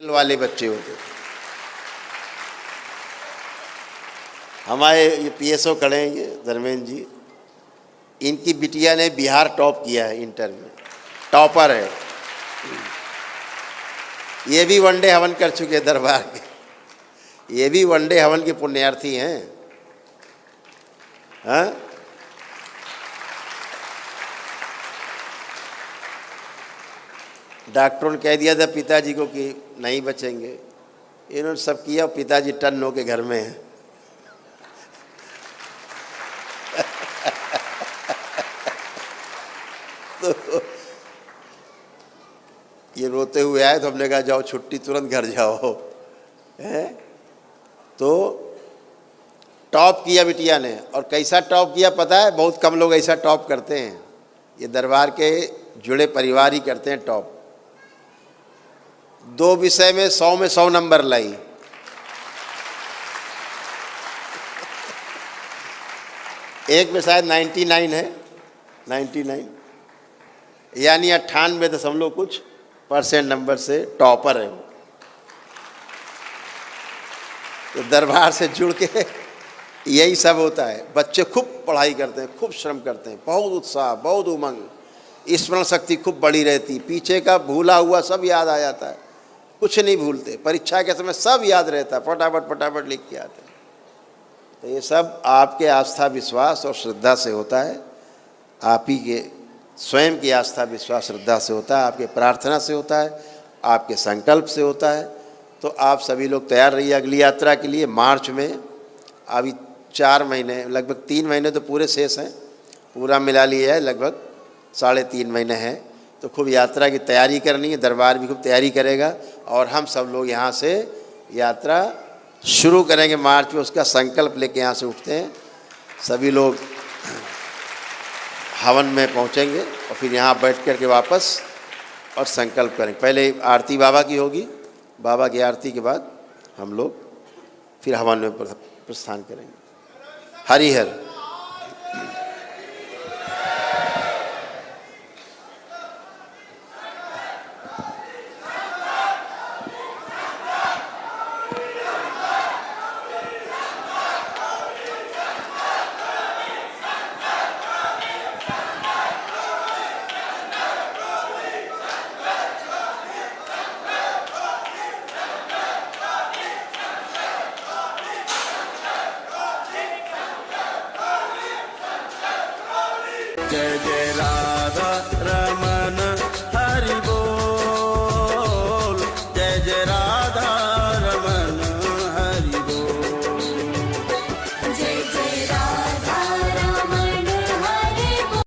वाले बच्चे होते थे। हमारे ये पीएसओ खड़े हैं, ये धर्मेंद्र जी, इनकी बिटिया ने बिहार टॉप किया है, इंटर में टॉपर है। ये भी वनडे हवन कर चुके हैं दरबार के। ये भी वनडे हवन के पुण्यार्थी हैं। हाँ, डॉक्टरों ने कह दिया था पिताजी को कि नहीं बचेंगे, इन्होंने सब किया, पिताजी टन होके घर में हैं। तो ये रोते हुए आए तो हमने कहा जाओ छुट्टी, तुरंत घर जाओ। है तो टॉप किया बिटिया ने, और कैसा टॉप किया पता है? बहुत कम लोग ऐसा टॉप करते हैं, ये दरबार के जुड़े परिवार ही करते हैं टॉप। 2 विषय में 100 नंबर लाई। एक में शायद 99 है, 99 यानी 98 कुछ % नंबर से टॉपर है वो। तो दरबार से जुड़ के यही सब होता है। बच्चे खूब पढ़ाई करते हैं, खूब श्रम करते हैं, बहुत उत्साह, बहुत उमंग, स्मरण शक्ति खूब बड़ी रहती, पीछे का भूला हुआ सब याद आ जाता है, कुछ नहीं भूलते, परीक्षा के समय सब याद रहता है, फटाफट फटाफट लिख के आते हैं। तो ये सब आपके आस्था विश्वास और श्रद्धा से होता है, आप ही के स्वयं की आस्था विश्वास श्रद्धा से होता है, आपके प्रार्थना से होता है, आपके संकल्प से होता है। तो आप सभी लोग तैयार रहिए अगली यात्रा के लिए। मार्च में अभी 4 महीने, लगभग 3 महीने तो पूरे शेष हैं, पूरा मिला लिया है, लगभग 3.5 महीने हैं। तो खूब यात्रा की तैयारी करनी है, दरबार भी खूब तैयारी करेगा, और हम सब लोग यहाँ से यात्रा शुरू करेंगे मार्च में। उसका संकल्प लेके यहाँ से उठते हैं, सभी लोग हवन में पहुँचेंगे और फिर यहाँ बैठ कर के वापस और संकल्प करेंगे। पहले आरती बाबा की होगी, बाबा की आरती के बाद हम लोग फिर हवन में प्रस्थान करेंगे। हरिहर। जय जय राधा रमन हरि बोल, जय जय राधा।